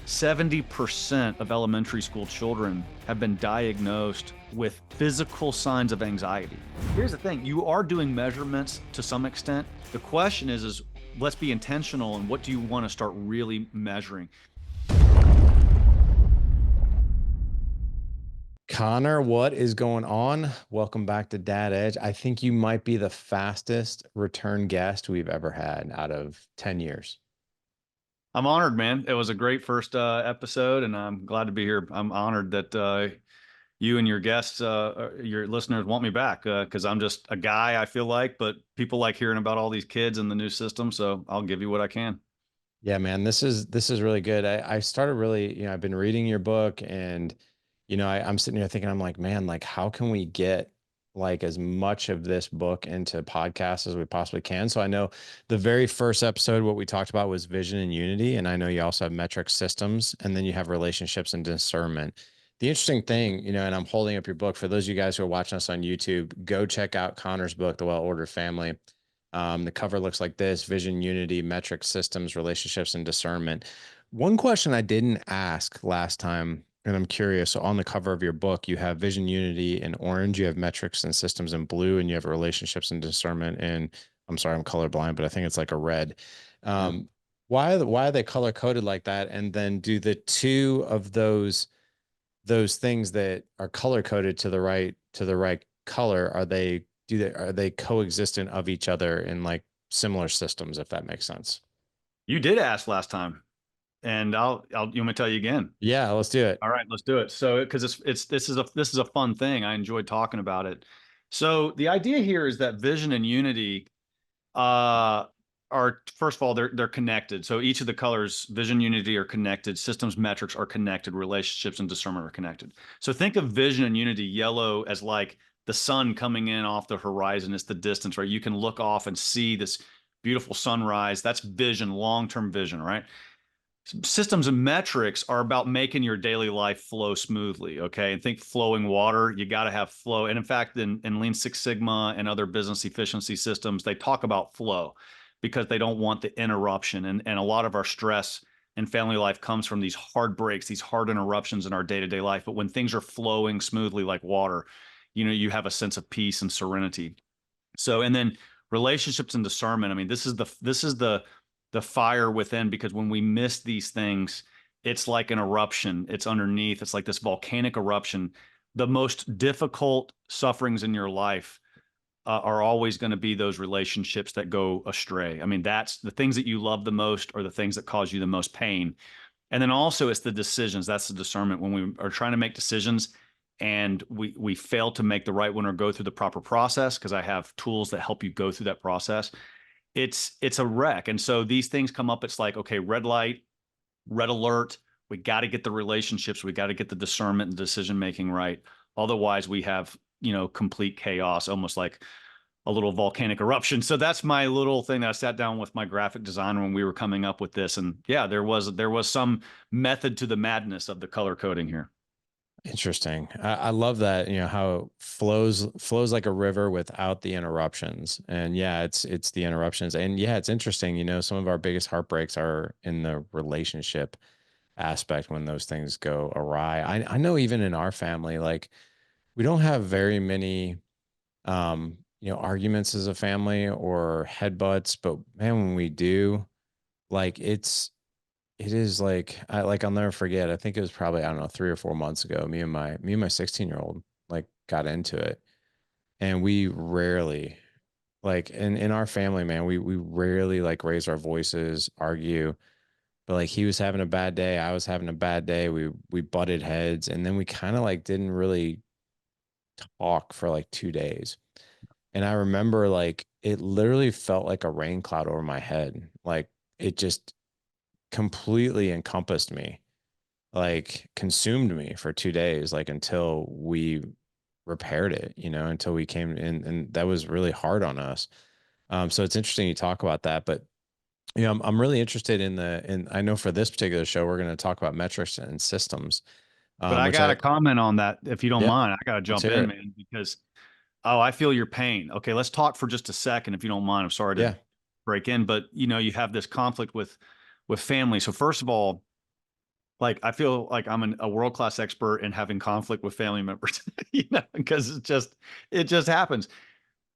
70% of elementary school children have been diagnosed with physical signs of anxiety. Here's the thing, you are doing measurements to some extent. The question is let's be intentional, and what do you want to start really measuring? Connor, what is going on? Welcome back to Dad Edge. I think you might be the fastest return guest we've ever had out of 10 years. I'm honored, man. It was a great first episode, and I'm glad to be here. I'm honored that you and your guests, your listeners want me back because I'm just a guy, I feel like, but people like hearing about all these kids and the new system. So I'll give you what I can. Yeah, man, this is really good. I started really, I've been reading your book and, I'm sitting here thinking, I'm like, man, like, how can we get like as much of this book into podcasts as we possibly can? So I know the very first episode, what we talked about was vision and unity. And I know you also have metric systems, and then you have relationships and discernment. The interesting thing, and I'm holding up your book for those of you guys who are watching us on YouTube, go check out Connor's book, The Well-Ordered Family. The cover looks like this: vision, unity, metric systems, relationships, and discernment. One question I didn't ask last time, and I'm curious. So on the cover of your book, you have vision, unity in orange, you have metrics and systems in blue, and you have relationships and discernment in, I'm sorry, I'm colorblind, but I think it's like a red. Yeah. Why are they color coded like that? And then do the two of those things that are color coded to the right color, are they coexistent of each other in like similar systems, if that makes sense? You did ask last time, and you want me to tell you again? Yeah, let's do it. All right, let's do it. So, because this is a fun thing. I enjoyed talking about it. So the idea here is that vision and unity uh, are, first of all, they're connected. So each of the colors, vision, unity, are connected. Systems, metrics are connected. Relationships and discernment are connected. So think of vision and unity, yellow, as like the sun coming in off the horizon. It's the distance, right? You can look off and see this beautiful sunrise. That's vision, long-term vision, right? Systems and metrics are about making your daily life flow smoothly. Okay. And think flowing water, you got to have flow. And in fact, in Lean Six Sigma and other business efficiency systems, they talk about flow because they don't want the interruption. And a lot of our stress and family life comes from these hard breaks, these hard interruptions in our day-to-day life. But when things are flowing smoothly like water, you have a sense of peace and serenity. So, and then relationships and discernment. I mean, this is the fire within, because when we miss these things, it's like an eruption. It's underneath. It's like this volcanic eruption. The most difficult sufferings in your life are always going to be those relationships that go astray. I mean, that's the things that you love the most, or the things that cause you the most pain. And then also it's the decisions. That's the discernment. When we are trying to make decisions and we fail to make the right one or go through the proper process, because I have tools that help you go through that process, it's a wreck. And so these things come up. It's like, okay, red light, red alert. We got to get the relationships. We got to get the discernment and decision making right. Otherwise, we have, complete chaos, almost like a little volcanic eruption. So that's my little thing that I sat down with my graphic designer when we were coming up with this. And yeah, there was some method to the madness of the color coding here. Interesting. I love that, how it flows like a river without the interruptions. And yeah, it's the interruptions. And yeah, it's interesting, some of our biggest heartbreaks are in the relationship aspect when those things go awry. I know even in our family, like, we don't have very many arguments as a family or headbutts, but man, when we do, like, it is like, I'll never forget. I think it was probably, I don't know, 3 or 4 months ago. Me and my 16-year-old like got into it, and we rarely, like, in our family, man, we rarely like raise our voices, argue. But like, he was having a bad day, I was having a bad day. We butted heads, and then we kind of like didn't really talk for like 2 days. And I remember, like, it literally felt like a rain cloud over my head. Like, it just completely encompassed me, like consumed me for 2 days, like until we repaired it, until we came in, and that was really hard on us. So it's interesting you talk about that, but I'm really interested in I know for this particular show, we're going to talk about metrics and systems, But I which got to comment on that, if you don't yeah, mind. I got to let's jump hear in, it. man, because I feel your pain. Okay, let's talk for just a second, if you don't mind. I'm sorry to Yeah. break in, but you have this conflict with family. So first of all, like I feel like I'm a world-class expert in having conflict with family members, because it just happens.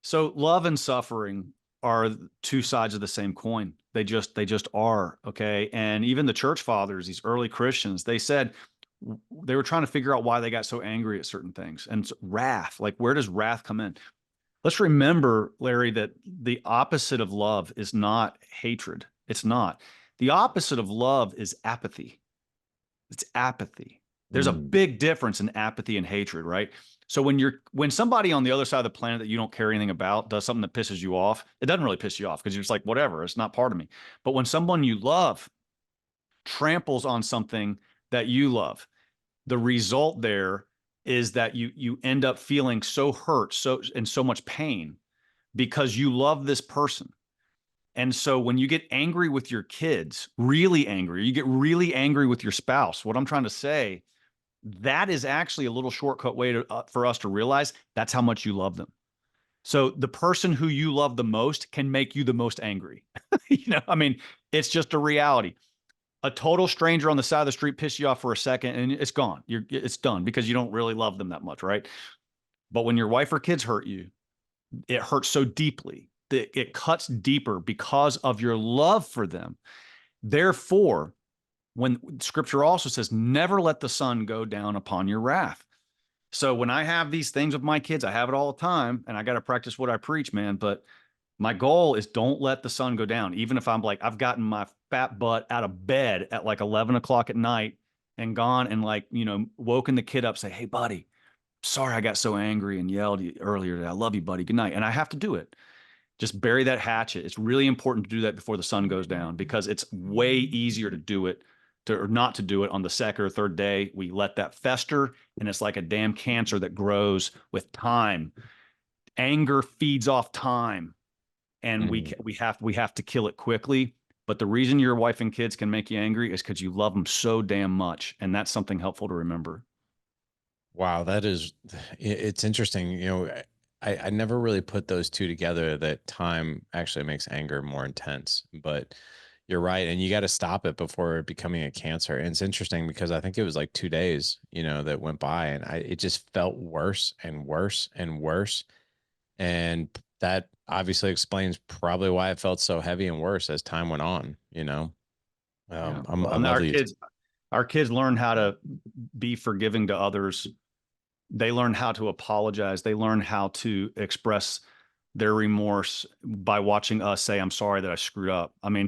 So love and suffering are two sides of the same coin. They just are, okay? And even the church fathers, these early Christians, they said they were trying to figure out why they got so angry at certain things. And wrath, like where does wrath come in? Let's remember, Larry, that the opposite of love is not hatred. It's not. The opposite of love is apathy. It's apathy. There's a Mm. big difference in apathy and hatred, right? So when somebody on the other side of the planet that you don't care anything about does something that pisses you off, it doesn't really piss you off because you're just like, whatever, it's not part of me. But when someone you love tramples on something that you love, the result there is that you end up feeling so hurt, so and so much pain because you love this person. And so when you get angry with your kids, really angry, you get really angry with your spouse, what I'm trying to say, that is actually a little shortcut way for us to realize that's how much you love them. So the person who you love the most can make you the most angry. I mean, it's just a reality. A total stranger on the side of the street pisses you off for a second and it's gone. It's done because you don't really love them that much, right? But when your wife or kids hurt you, it hurts so deeply that it cuts deeper because of your love for them. Therefore, when scripture also says, never let the sun go down upon your wrath. So when I have these things with my kids, I have it all the time and I got to practice what I preach, man. But my goal is don't let the sun go down. Even if I'm like, I've gotten my fat butt out of bed at like 11 o'clock at night and gone and like, woken the kid up, say, hey, buddy, sorry I got so angry and yelled earlier today. I love you, buddy. Good night. And I have to do it. Just bury that hatchet. It's really important to do that before the sun goes down because it's way easier to do it or not to do it on the second or third day. We let that fester and it's like a damn cancer that grows with time. Anger feeds off time and Mm. we have to kill it quickly. But the reason your wife and kids can make you angry is because you love them so damn much. And that's something helpful to remember. Wow, that is, it's interesting. I never really put those two together, that time actually makes anger more intense, but you're right. And you got to stop it before it becoming a cancer. And it's interesting because I think it was like 2 days, that went by and it just felt worse and worse and worse. And that obviously explains probably why it felt so heavy and worse as time went on. Yeah. I Well, and love our that you. kids, our kids learn how to be forgiving to others. They learn how to apologize. They learn how to express their remorse by watching us say, I'm sorry that I screwed up. I mean,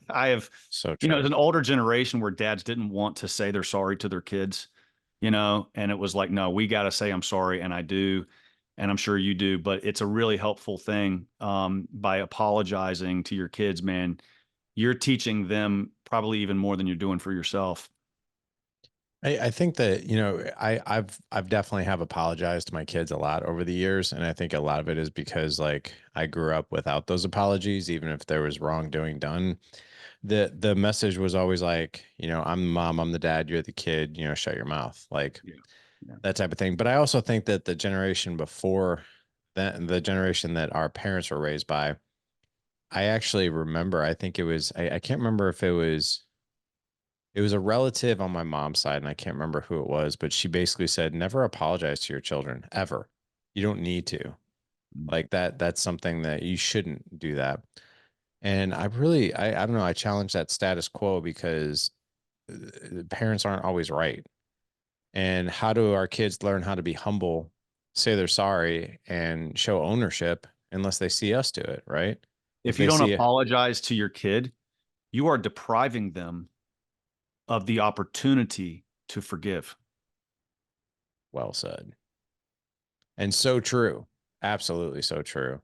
I have, So there's true. an older generation where dads didn't want to say they're sorry to their kids, and it was like, no, we got to say, I'm sorry. And I do. And I'm sure you do, but it's a really helpful thing. By apologizing to your kids, man, you're teaching them probably even more than you're doing for yourself. I think that, I've definitely have apologized to my kids a lot over the years. And I think a lot of it is because like I grew up without those apologies, even if there was wrongdoing done. The message was always like, I'm the mom, I'm the dad, you're the kid, shut your mouth. Like Yeah. Yeah. that type of thing. But I also think that the generation before that, the generation that our parents were raised by, I actually remember, I think it was, I can't remember if it was a relative on my mom's side, and I can't remember who it was, but she basically said, never apologize to your children ever. You don't need to. Mm. Like that's something that you shouldn't do that. And I don't know, I challenge that status quo because parents aren't always right. And how do our kids learn how to be humble, say they're sorry, and show ownership unless they see us do it, right? If If you they don't see it, apologize to your kid, you are depriving them of the opportunity to forgive. well said. And so true. Absolutely so true.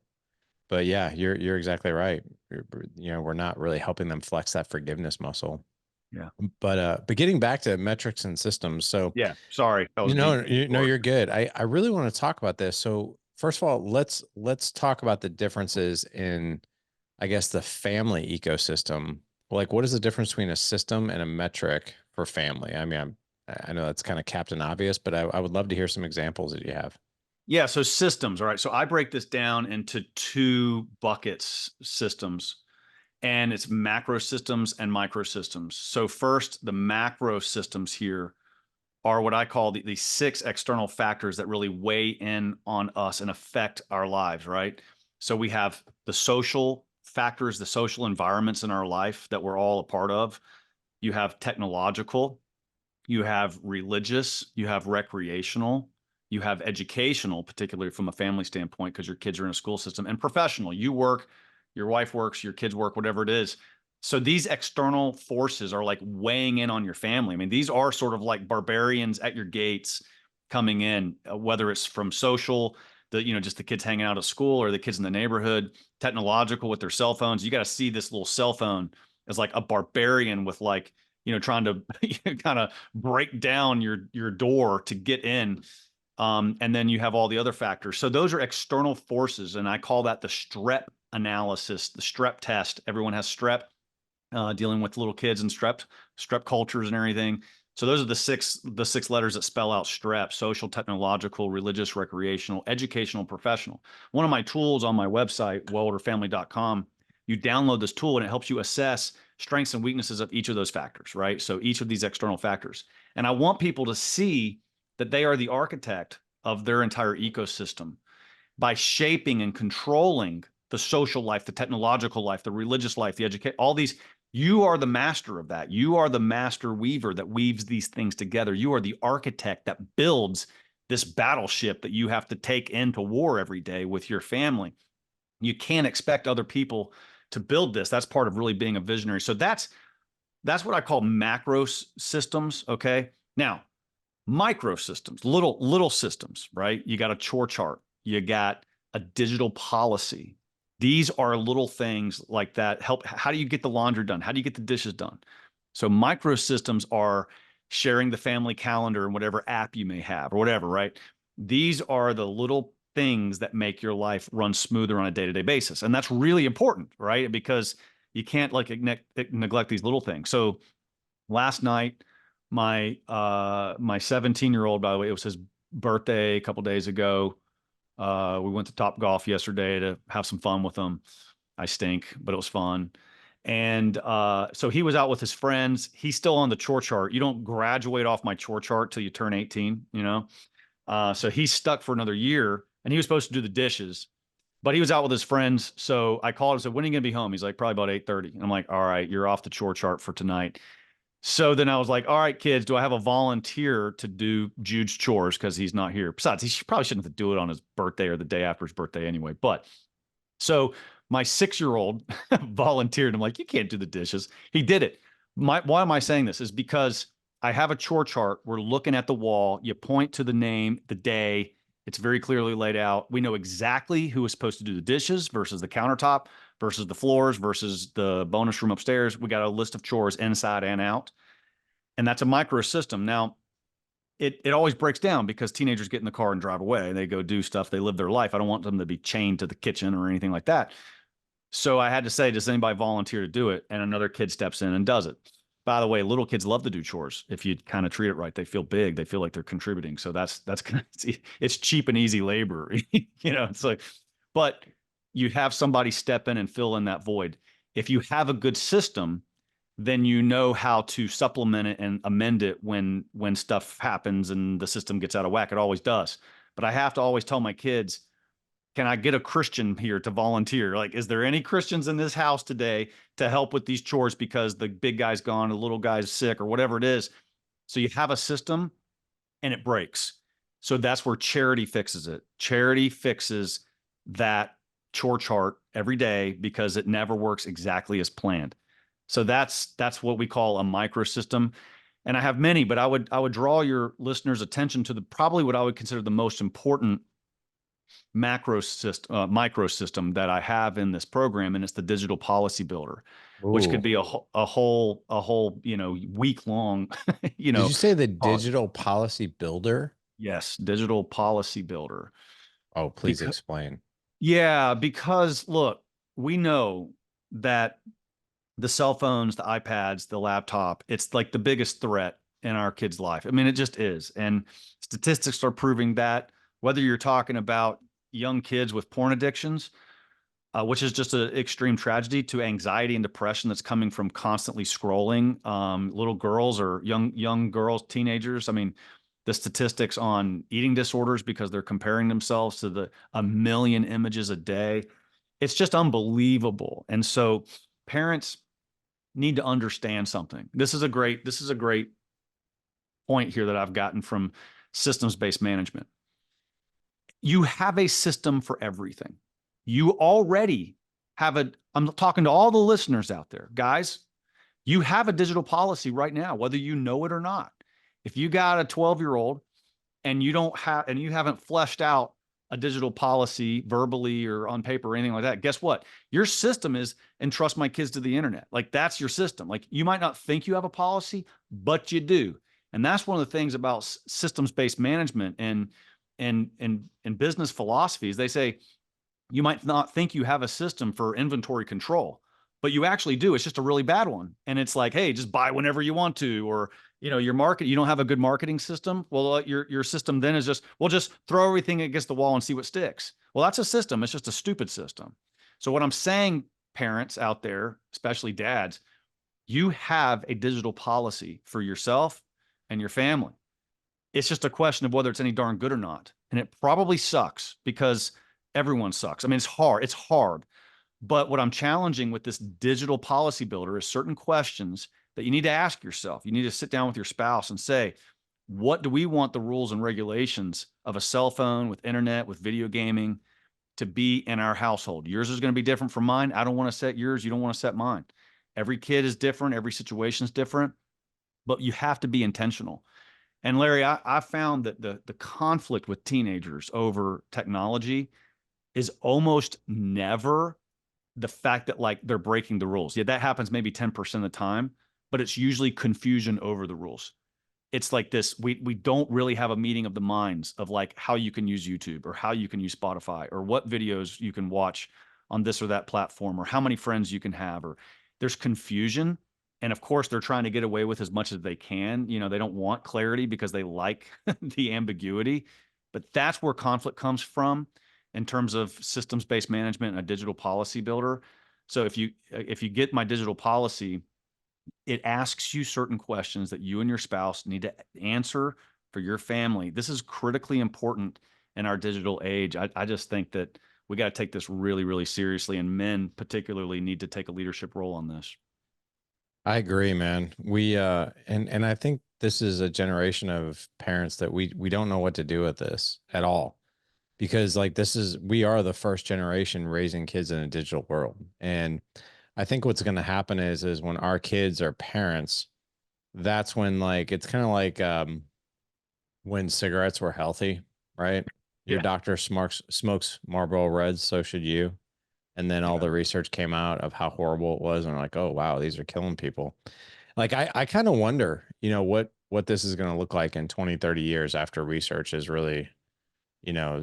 But yeah, you're exactly right. We're not really helping them flex that forgiveness muscle. Yeah. But getting back to metrics and systems, so Yeah. Sorry. That was you deep. know, you know, you're good. I really want to talk about this. So first of all, let's talk about the differences in, I guess, the family ecosystem. Like, what is the difference between a system and a metric for family? I mean, I know that's kind of Captain Obvious, but I would love to hear some examples that you have. Yeah. So systems. All right. So I break this down into two buckets systems. and it's macro systems and micro systems. So first, the macro systems here are what I call the 6 external factors that really weigh in on us and affect our lives, right? So we have the social factors, the social environments in our life that we're all a part of. You have technological, you have religious, you have recreational, you have educational, particularly from a family standpoint, because your kids are in a school system, and professional. You work, your wife works, your kids work, whatever it is. So these external forces are like weighing in on your family. I mean, these are sort of like barbarians at your gates coming in, whether it's from social, just the kids hanging out at school or the kids in the neighborhood, technological with their cell phones. You got to see this little cell phone as like a barbarian with like, trying to kind of break down your door to get in. And then you have all the other factors. So those are external forces. And I call that the strep analysis, the strep test. Everyone has strep, dealing with little kids and strep cultures and everything. So those are the six letters that spell out strep: social, technological, religious, recreational, educational, professional. One of my tools on my website, wellorderfamily.com, you download this tool and it helps you assess strengths and weaknesses of each of those factors, right? So each of these external factors. And I want people to see that they are the architect of their entire ecosystem by shaping and controlling the social life, the technological life, the religious life, the education, all these. You are the master of that. You are the master weaver that weaves these things together. You are the architect that builds this battleship that you have to take into war every day with your family. You can't expect other people to build this. That's part of really being a visionary. So that's what I call macro systems. Okay. Now, micro systems, little systems, right? You got a chore chart. You got a digital policy. These are little things like that help. How do you get the laundry done? How do you get the dishes done? So micro systems are sharing the family calendar and whatever app you may have or whatever, right? These are the little things that make your life run smoother on a day-to-day basis. And that's really important, right? Because you can't like neglect these little things. So last night, my 17-year-old, by the way, it was his birthday a couple days ago. We went to Top Golf yesterday to have some fun with him. I stink, but it was fun. And so he was out with his friends. He's still on the chore chart. You don't graduate off my chore chart till you turn 18, So he's stuck for another year, and he was supposed to do the dishes, but he was out with his friends. So I called him and said, "When are you going to be home?" He's like, "Probably about 8:30." And I'm like, "All right, you're off the chore chart for tonight." So then I was like, "All right, kids, do I have a volunteer to do Jude's chores?" Because he's not here. Besides, probably shouldn't have to do it on his birthday or the day after his birthday anyway. But so my 6-year-old volunteered. I'm like, "You can't do the dishes." He did it. Why am I saying this? Is because I have a chore chart. We're looking at the wall. You point to the name, the day. It's very clearly laid out. We know exactly who is supposed to do the dishes versus the countertop versus the floors versus the bonus room upstairs. We got a list of chores inside and out. And that's a micro system. Now, it always breaks down because teenagers get in the car and drive away. They go do stuff. They live their life. I don't want them to be chained to the kitchen or anything like that. So I had to say, does anybody volunteer to do it? And another kid steps in and does it. By the way, little kids love to do chores. If you kind of treat it right, they feel big. They feel like they're contributing. So that's kind of, it's cheap and easy labor. It's like, but you have somebody step in and fill in that void. If you have a good system, then you know how to supplement it and amend it when stuff happens and the system gets out of whack. It always does. But I have to always tell my kids, can I get a Christian here to volunteer? Like, is there any Christians in this house today to help with these chores because the big guy's gone, the little guy's sick, or whatever it is? So you have a system and it breaks. So that's where charity fixes it. Charity fixes that chore chart every day because it never works exactly as planned. So that's what we call a microsystem. And I have many, but I would draw your listeners' attention to probably what I would consider the most important microsystem that I have in this program, and it's the digital policy builder, which could Ooh. be a whole week long. Did you say the Policy. digital policy builder? Yes, digital policy builder. Oh, please Because explain. yeah, because look, we know that the cell phones, the iPads, the laptop, it's like the biggest threat in our kids' life. I mean, it just is. And statistics are proving that, whether you're talking about young kids with porn addictions, which is just an extreme tragedy, to anxiety and depression that's coming from constantly scrolling. Little girls or young girls, teenagers. I mean, the statistics on eating disorders because they're comparing themselves to a million images a day. It's just unbelievable. And so parents need to understand something. This is a great point here that I've gotten from systems-based management. You have a system for everything. You already have I'm talking to all the listeners out there, guys, you have a digital policy right now, whether you know it or not. If you got a 12-year-old and you haven't fleshed out a digital policy verbally or on paper or anything like that, guess what? Your system is entrust my kids to the internet. Like, that's your system. Like, you might not think you have a policy, but you do. And that's one of the things about systems-based management and business philosophies. They say you might not think you have a system for inventory control, but you actually do. It's just a really bad one. And it's like, hey, just buy whenever you want to, or, your market, you don't have a good marketing system. Well, your system then is just throw everything against the wall and see what sticks. Well, that's a system. It's just a stupid system. So what I'm saying, parents out there, especially dads, you have a digital policy for yourself and your family. It's just a question of whether it's any darn good or not. And it probably sucks because everyone sucks. I mean, it's hard. It's hard. But what I'm challenging with this digital policy builder is certain questions that you need to ask yourself. You need to sit down with your spouse and say, what do we want the rules and regulations of a cell phone, with internet, with video gaming to be in our household? Yours is going to be different from mine. I don't want to set yours. You don't want to set mine. Every kid is different. Every situation is different, but you have to be intentional. And Larry, I found that the conflict with teenagers over technology is almost never the fact that, like, they're breaking the rules. Yeah, that happens maybe 10% of the time, but it's usually confusion over the rules. It's like this, we don't really have a meeting of the minds of, like, how you can use YouTube or how you can use Spotify or what videos you can watch on this or that platform or how many friends you can have, or there's confusion. And of course, they're trying to get away with as much as they can. They don't want clarity because they like the ambiguity, but that's where conflict comes from in terms of systems-based management and a digital policy builder. So if you get my digital policy, it asks you certain questions that you and your spouse need to answer for your family. This is critically important in our digital age. I just think that we got to take this really, really seriously, and men particularly need to take a leadership role on this. I agree, man. We and I think this is a generation of parents that we don't know what to do with this at all. Because, like, we are the first generation raising kids in a digital world. And I think what's going to happen is when our kids are parents, that's when, like, it's kind of like when cigarettes were healthy, right? Your Yeah. doctor smokes Marlboro Reds, so should you. And then all Yeah. the research came out of how horrible it was, and we're like, oh wow, these are killing people. Like, I kind of wonder, what this is going to look like in 20, 30 years after research is really,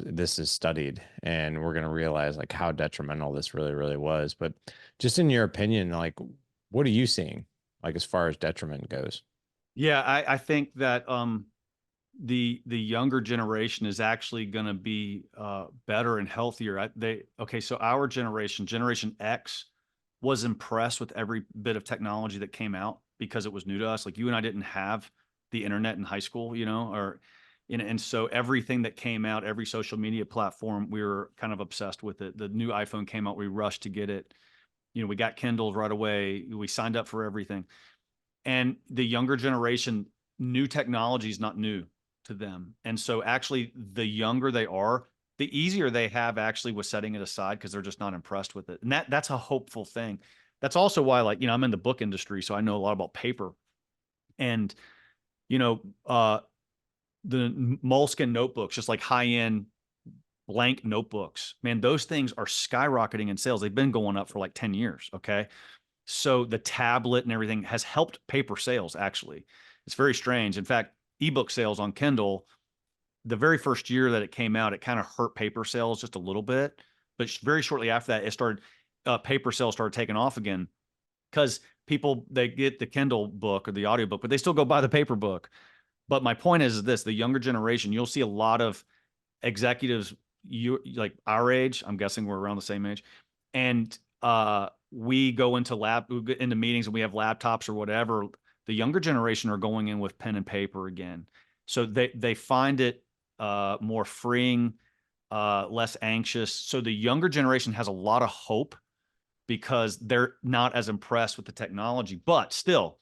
this is studied, and we're going to realize, like, how detrimental this really, really was. But just in your opinion, like, what are you seeing, like, as far as detriment goes? Yeah, I think that the younger generation is actually going to be better and healthier. So our Generation X, was impressed with every bit of technology that came out because it was new to us. Like, you and I didn't have the internet in high school, and so everything that came out, every social media platform, we were kind of obsessed with it. The new iPhone came out, we rushed to get it. We got Kindles right away. We signed up for everything. And the younger generation, new technology is not new to them. And so actually, the younger they are, the easier they have actually with setting it aside because they're just not impressed with it. And that's a hopeful thing. That's also why, like, I'm in the book industry, so I know a lot about paper. And, you know, uh, the Moleskin notebooks, just like high-end blank notebooks, man, those things are skyrocketing in sales. They've been going up for like 10 years. Okay. So the tablet and everything has helped paper sales, actually. It's very strange. In fact, ebook sales on Kindle, the very first year that it came out, it kind of hurt paper sales just a little bit. But very shortly after that, paper sales started taking off again because people, they get the Kindle book or the audiobook, but they still go buy the paper book. But my point is this: the younger generation, you'll see a lot of executives, like our age, I'm guessing we're around the same age, and we go into meetings and we have laptops or whatever. The younger generation are going in with pen and paper again. So they find it more freeing, less anxious. So the younger generation has a lot of hope because they're not as impressed with the technology. But still,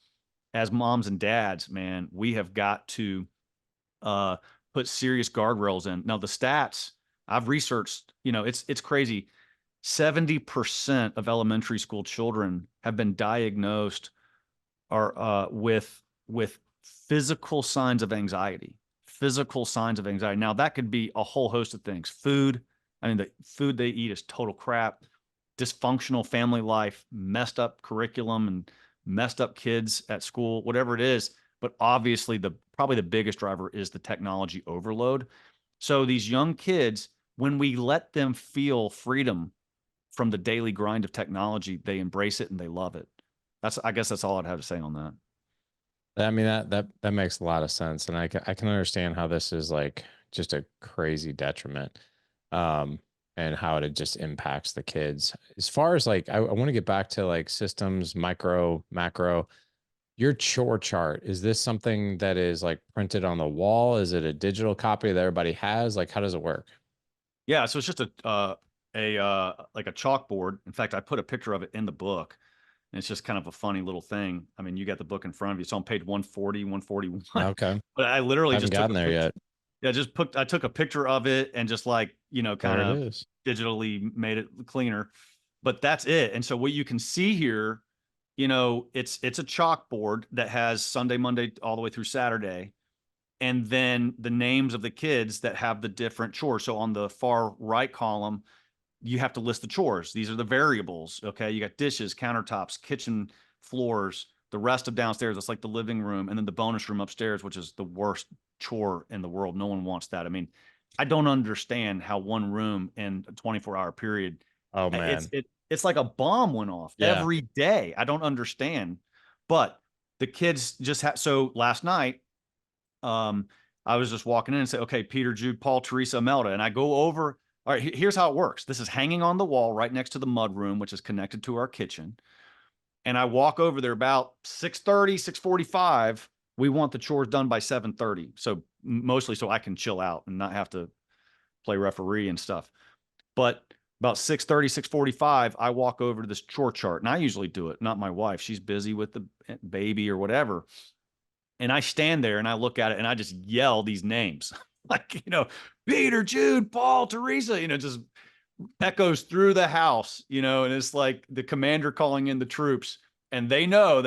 as moms and dads, man, we have got to put serious guardrails in. Now, the stats I've researched, it's crazy. 70% of elementary school children have been diagnosed or with physical signs of anxiety. Physical signs of anxiety. Now, that could be a whole host of things. Food. I mean, the food they eat is total crap. Dysfunctional family life, messed up curriculum, and messed up kids at school, whatever it is. But obviously, probably the biggest driver is the technology overload. So these young kids, when we let them feel freedom from the daily grind of technology, they embrace it and they love it. I guess that's all I'd have to say on that. I mean, that makes a lot of sense. And I can understand how this is like just a crazy detriment. And how it just impacts the kids. As far as like, I want to get back to like systems, micro, macro. Your chore chart, is this something that is like printed on the wall? Is it a digital copy that everybody has? Like, how does it work? Yeah, so it's just like a chalkboard. In fact, I put a picture of it in the book, and it's just kind of a funny little thing. I mean, you got the book in front of you. It's on page 140, 141. Okay. But I I literally haven't just took gotten a there picture. yet. Yeah, I took a picture of it and just like, kind There it of is. digitally made it cleaner. But that's it. And so what you can see here, it's a chalkboard that has Sunday, Monday, all the way through Saturday. And then the names of the kids that have the different chores. So on the far right column, you have to list the chores. These are the variables. Okay. You got dishes, countertops, kitchen floors, the rest of downstairs. It's like the living room. And then the bonus room upstairs, which is the worst chore in the world. No one wants that. I mean, I don't understand how one room in a 24-hour period, Oh it's, man. it, it's like a bomb went off Yeah. every day. I don't understand, but the kids just have, so last night, um, I was just walking in and say, okay, Peter, Jude, Paul, Teresa, Imelda. And I go over, all right, here's how it works. This is hanging on the wall right next to the mud room, which is connected to our kitchen. And I walk over there about 6:30, 6:45. We want the chores done by 7:30. So mostly so I can chill out and not have to play referee and stuff. But about 6:30, 6:45, I walk over to this chore chart. And I usually do it, not my wife. She's busy with the baby or whatever. And I stand there and I look at it and I just yell these names like, Peter, Jude, Paul, Teresa, just echoes through the house, and it's like the commander calling in the troops, and they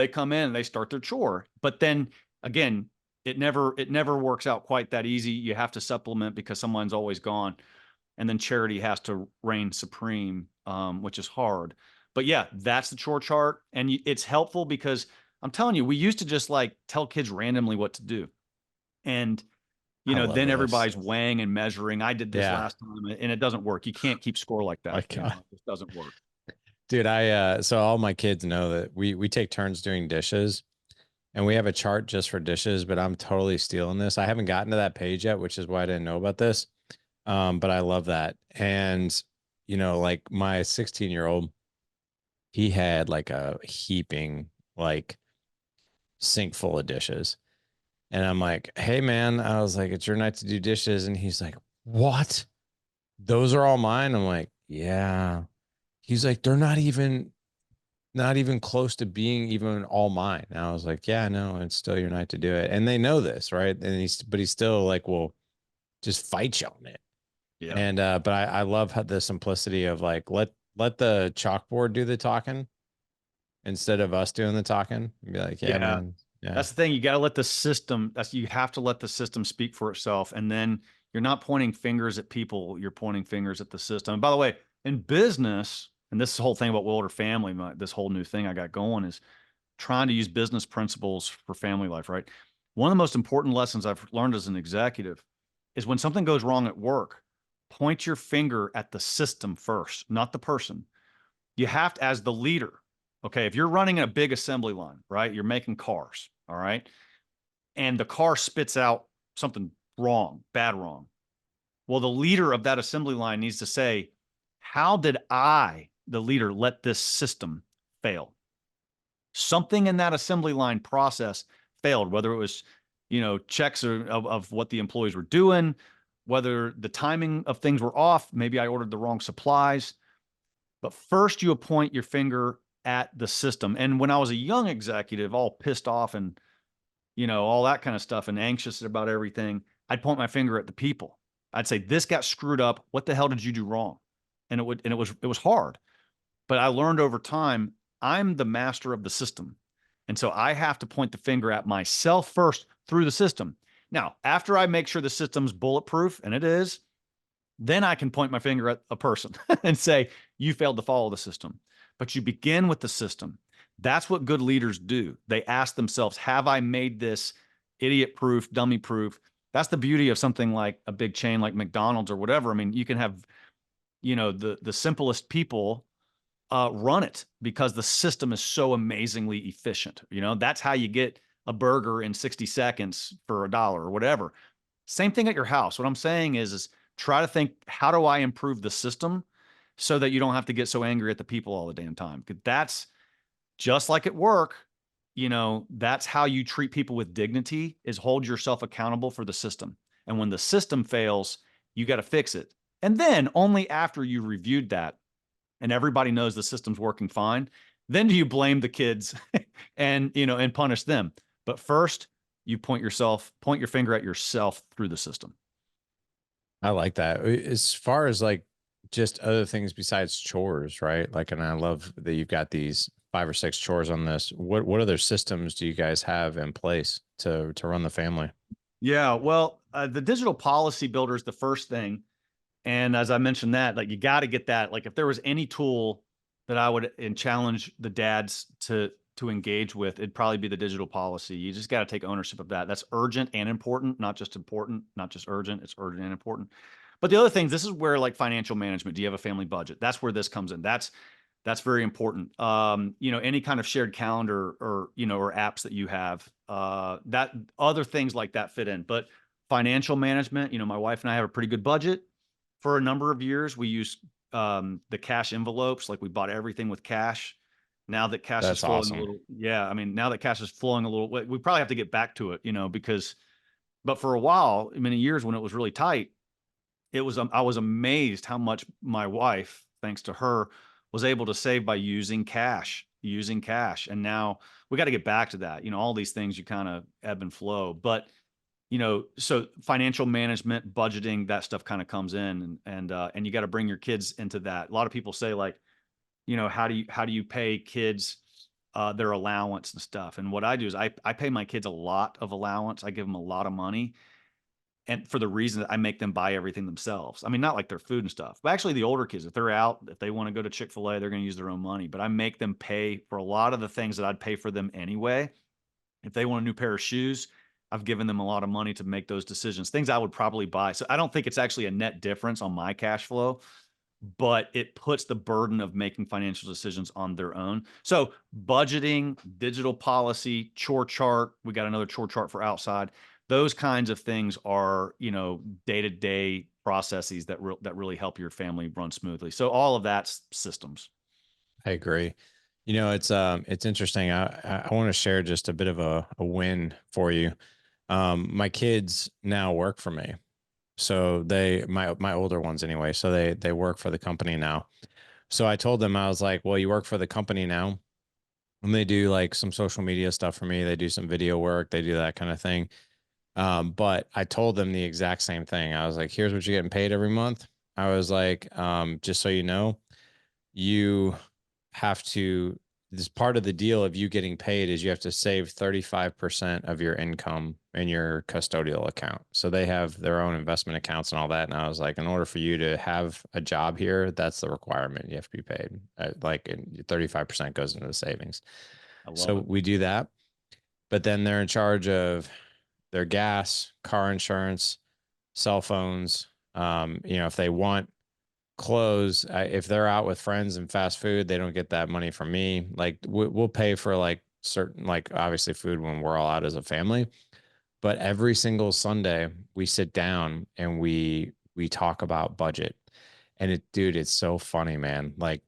come in and they start their chore. But then again, it never works out quite that easy. You have to supplement because someone's always gone. And then charity has to reign supreme, which is hard. But yeah, that's the chore chart. And it's helpful because I'm telling you, we used to just like tell kids randomly what to do. And, I love then this. everybody's weighing and measuring. I did this Yeah. last time and it doesn't work. You can't keep score like My that. God. It just doesn't work. Dude, so all my kids know that we take turns doing dishes, and we have a chart just for dishes, but I'm totally stealing this. I haven't gotten to that page yet, which is why I didn't know about this. But I love that. And like my 16-year-old, he had like a heaping like sink full of dishes. And I'm like, "Hey man," I was like, "It's your night to do dishes." And he's like, "What? Those are all mine?" I'm like, "Yeah." He's like, "They're not even close to being even all mine." And I was like, "Yeah, no, it's still your night to do it." And they know this, right? And he's still like, "Well, just fight you on it." Yeah. And but I love how the simplicity of like let the chalkboard do the talking instead of us doing the talking. And be like, "Yeah, Yeah. man, yeah, That's the thing. You got to let the system, you have to let the system speak for itself. And then you're not pointing fingers at people, you're pointing fingers at the system. And by the way, in business, and this whole thing about Wilder family, this whole new thing I got going is trying to use business principles for family life, right? One of the most important lessons I've learned as an executive is when something goes wrong at work, point your finger at the system first, not the person. You have to, as the leader, okay, if you're running a big assembly line, right? You're making cars, all right? And the car spits out something wrong, bad wrong. Well, the leader of that assembly line needs to say, how did I the leader let this system fail. Something in that assembly line process failed, whether it was, checks of what the employees were doing, whether the timing of things were off. Maybe I ordered the wrong supplies. But first, you point your finger at the system. And when I was a young executive, all pissed off and, all that kind of stuff and anxious about everything, I'd point my finger at the people. I'd say, this got screwed up. What the hell did you do wrong? And it was hard. But I learned over time, I'm the master of the system. And so I have to point the finger at myself first through the system. Now, after I make sure the system's bulletproof, and it is, then I can point my finger at a person and say, you failed to follow the system. But you begin with the system. That's what good leaders do. They ask themselves, have I made this idiot proof, dummy proof? That's the beauty of something like a big chain like McDonald's or whatever. I mean, you can have, the simplest people run it because the system is so amazingly efficient. That's how you get a burger in 60 seconds for $1 or whatever. Same thing at your house. What I'm saying is try to think, how do I improve the system so that you don't have to get so angry at the people all the damn time? Because that's just like at work, that's how you treat people with dignity, is hold yourself accountable for the system. And when the system fails, you got to fix it. And then only after you reviewed that and everybody knows the system's working fine, then do you blame the kids and punish them. But first, you point your finger at yourself through the system. I like that. As far as like just other things besides chores, right? Like, and I love that you've got these 5 or 6 chores on this. What other systems do you guys have in place to run the family? Yeah, well, the digital policy builder is the first thing. And as I mentioned that, like, you got to get that. Like, if there was any tool that I would challenge the dads to engage with, it'd probably be the digital policy. You just got to take ownership of that. That's urgent and important, not just urgent. It's urgent and important. But the other things, this is where, like, financial management. Do you have a family budget? That's where this comes in. That's very important. Any kind of shared calendar or apps that you have, that other things like that fit in. But financial management, my wife and I have a pretty good budget. For a number of years, we used the cash envelopes. Like, we bought everything with cash. Now that cash is That's flowing a awesome. little, yeah. I mean, now that cash is flowing a little, we probably have to get back to it, because, but for a while, many years when it was really tight, I was amazed how much my wife, thanks to her, was able to save by using cash. And now we got to get back to that. All these things you kind of ebb and flow, but so financial management, budgeting, that stuff kind of comes in, and you got to bring your kids into that. A lot of people say, like, how do you pay kids their allowance and stuff? And what I do is I pay my kids a lot of allowance. I give them a lot of money. And for the reason that I make them buy everything themselves. I mean, not like their food and stuff, but actually the older kids, if they're out, if they want to go to Chick-fil-A, they're going to use their own money. But I make them pay for a lot of the things that I'd pay for them anyway. If they want a new pair of shoes, I've given them a lot of money to make those decisions, things I would probably buy. So I don't think it's actually a net difference on my cash flow, but it puts the burden of making financial decisions on their own. So budgeting, digital policy, chore chart, we got another chore chart for outside. Those kinds of things are, day-to-day processes that really help your family run smoothly. So all of that's systems. I agree. It's interesting. I want to share just a bit of a win for you. My kids now work for me. So my older ones anyway. So they work for the company now. So I told them, I was like, well, you work for the company now. And they do like some social media stuff for me. They do some video work. They do that kind of thing. But I told them the exact same thing. I was like, here's what you're getting paid every month. I was like, just so you know, you have to, this part of the deal of you getting paid is you have to save 35% of your income in your custodial account. So they have their own investment accounts and all that. And I was like, in order for you to have a job here, that's the requirement. You have to be paid. Like 35% goes into the savings. I love So it. we do that. But then they're in charge of their gas, car insurance, cell phones. If they want clothes, if they're out with friends and fast food, they don't get that money from me. Like we'll pay for like certain, like obviously food when we're all out as a family, but every single Sunday we sit down and we talk about budget. And dude, it's so funny, man. Like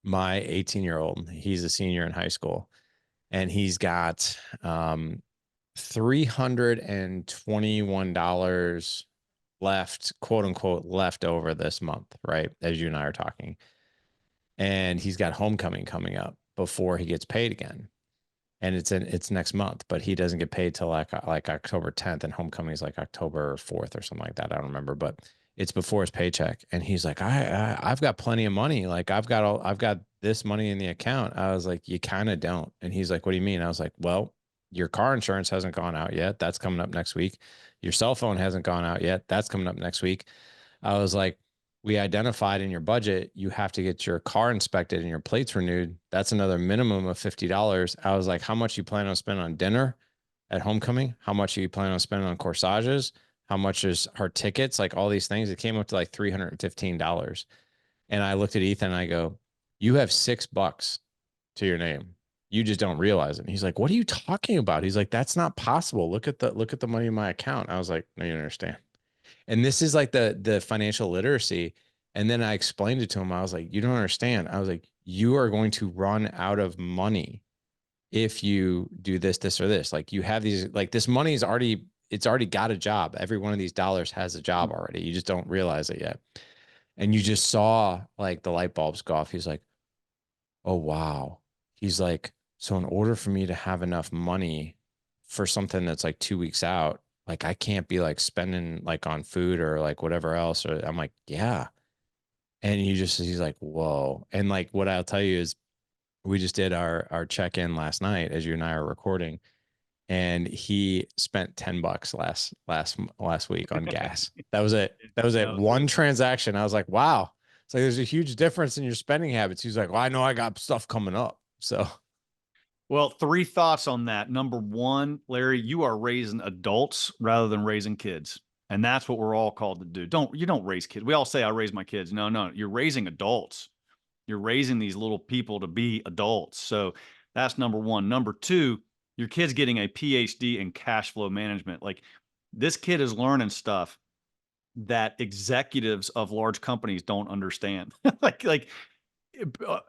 my 18-year-old, he's a senior in high school, and he's got $321 left, quote unquote, left over this month, right? As you and I are talking. And he's got homecoming coming up before he gets paid again. And it's next month, but he doesn't get paid till like October 10th, and homecoming is like October 4th or something like that. I don't remember, but it's before his paycheck. And he's like, I've got plenty of money. Like I've got this money in the account. I was like, you kind of don't. And he's like, what do you mean? I was like, well, your car insurance hasn't gone out yet. That's coming up next week. Your cell phone hasn't gone out yet. That's coming up next week. I was like, we identified in your budget, you have to get your car inspected and your plates renewed. That's another minimum of $50. I was like, how much you plan on spending on dinner at homecoming? How much are you planning on spending on corsages? How much is our tickets? Like all these things. It came up to like $315. And I looked at Ethan and I go, you have $6 to your name. You just don't realize it. And he's like, what are you talking about? He's like, that's not possible. Look at the money in my account. I was like, no, you don't understand. And this is like the financial literacy. And then I explained it to him. I was like, you don't understand. I was like, you are going to run out of money if you do this, this, or this. Like you have these, like this money is already, it's already got a job. Every one of these dollars has a job already. You just don't realize it yet. And you just saw like the light bulbs go off. He's like, oh, wow. He's like, so in order for me to have enough money for something that's like 2 weeks out, like I can't be like spending like on food or like whatever else. Or I'm like, yeah. And he's like, whoa. And like what I'll tell you is we just did our check-in last night as you and I are recording, and he spent $10 last week on gas. That was it. That was it. One transaction. I was like, wow. It's like there's a huge difference in your spending habits. He's like, well, I know I got stuff coming up. So Well, three thoughts on that. Number one, Larry, you are raising adults rather than raising kids. And that's what we're all called to do. You don't raise kids. We all say I raise my kids. No, no, you're raising adults. You're raising these little people to be adults. So that's number one. Number two, your kid's getting a PhD in cash flow management. Like this kid is learning stuff that executives of large companies don't understand. like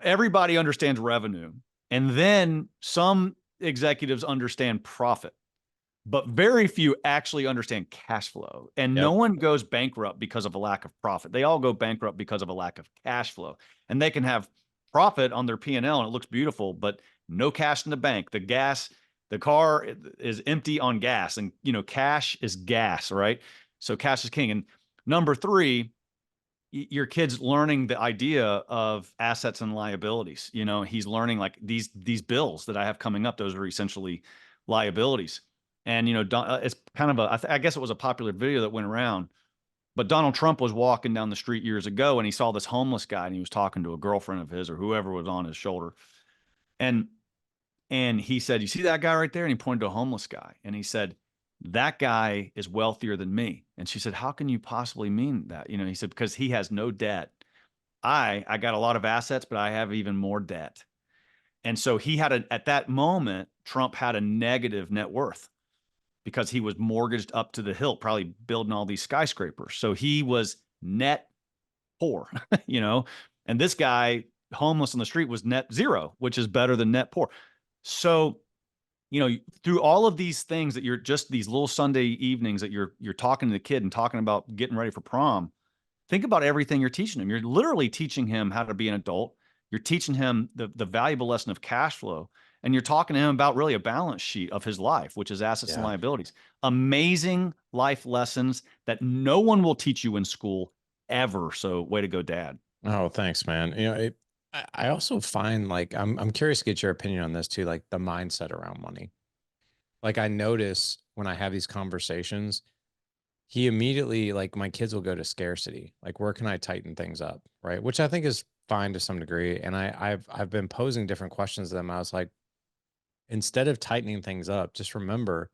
everybody understands revenue. And then some executives understand profit, but very few actually understand cash flow. And no yep. one goes bankrupt because of a lack of profit. They all go bankrupt because of a lack of cash flow. And they can have profit on their P&L and it looks beautiful, but no cash in the bank. The car is empty on gas, and cash is gas, right? So cash is king. And number three, your kid's learning the idea of assets and liabilities. He's learning like these bills that I have coming up, those are essentially liabilities. And it's kind of I guess it was a popular video that went around, but Donald Trump was walking down the street years ago and he saw this homeless guy and he was talking to a girlfriend of his or whoever was on his shoulder. And he said, "You see that guy right there?" And he pointed to a homeless guy and he said, "That guy is wealthier than me." And she said, "How can you possibly mean that?" He said, "Because he has no debt. I got a lot of assets, but I have even more debt." And so at that moment, Trump had a negative net worth because he was mortgaged up to the hilt, probably building all these skyscrapers. So he was net poor, and this guy homeless on the street was net zero, which is better than net poor. So, through all of these things that you're just these little Sunday evenings that you're talking to the kid and talking about getting ready for prom, think about everything you're teaching him. You're literally teaching him how to be an adult. You're teaching him the valuable lesson of cash flow. And you're talking to him about really a balance sheet of his life, which is assets and liabilities. Amazing life lessons that no one will teach you in school ever. So way to go, Dad. Oh, thanks, man. I also find like I'm curious to get your opinion on this too, like the mindset around money. Like I notice when I have these conversations, he immediately like my kids will go to scarcity. Like where can I tighten things up, right? Which I think is fine to some degree. And I've been posing different questions to them. I was like, instead of tightening things up, just remember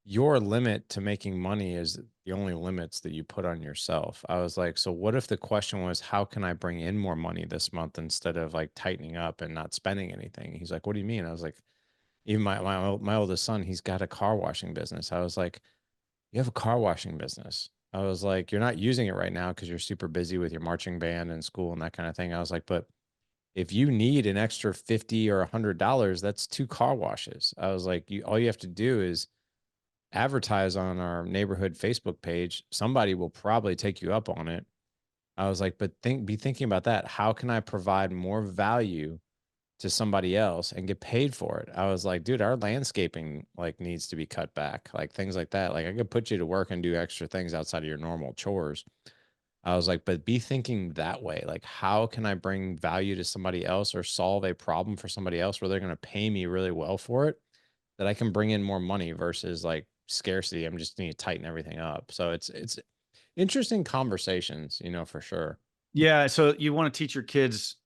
your limit to making money is the only limits that you put on yourself. I was like, so what if the question was, how can I bring in more money this month instead of like tightening up and not spending anything? He's like, what do you mean? I was like, even my oldest son, he's got a car washing business. I was like, you have a car washing business. I was like, you're not using it right now because you're super busy with your marching band and school and that kind of thing. I was like, but if you need an extra 50 or $100, that's 2 car washes. I was like, all you have to do is advertise on our neighborhood Facebook page. Somebody will probably take you up on it. I was like, but be thinking about that. How can I provide more value to somebody else and get paid for it? I was like, dude, our landscaping like needs to be cut back, like things like that. Like I could put you to work and do extra things outside of your normal chores. I was like, but be thinking that way. Like, how can I bring value to somebody else or solve a problem for somebody else where they're going to pay me really well for it, that I can bring in more money versus like scarcity. I'm just need to tighten everything up. So it's interesting conversations, for sure. Yeah. So you want to teach your kids,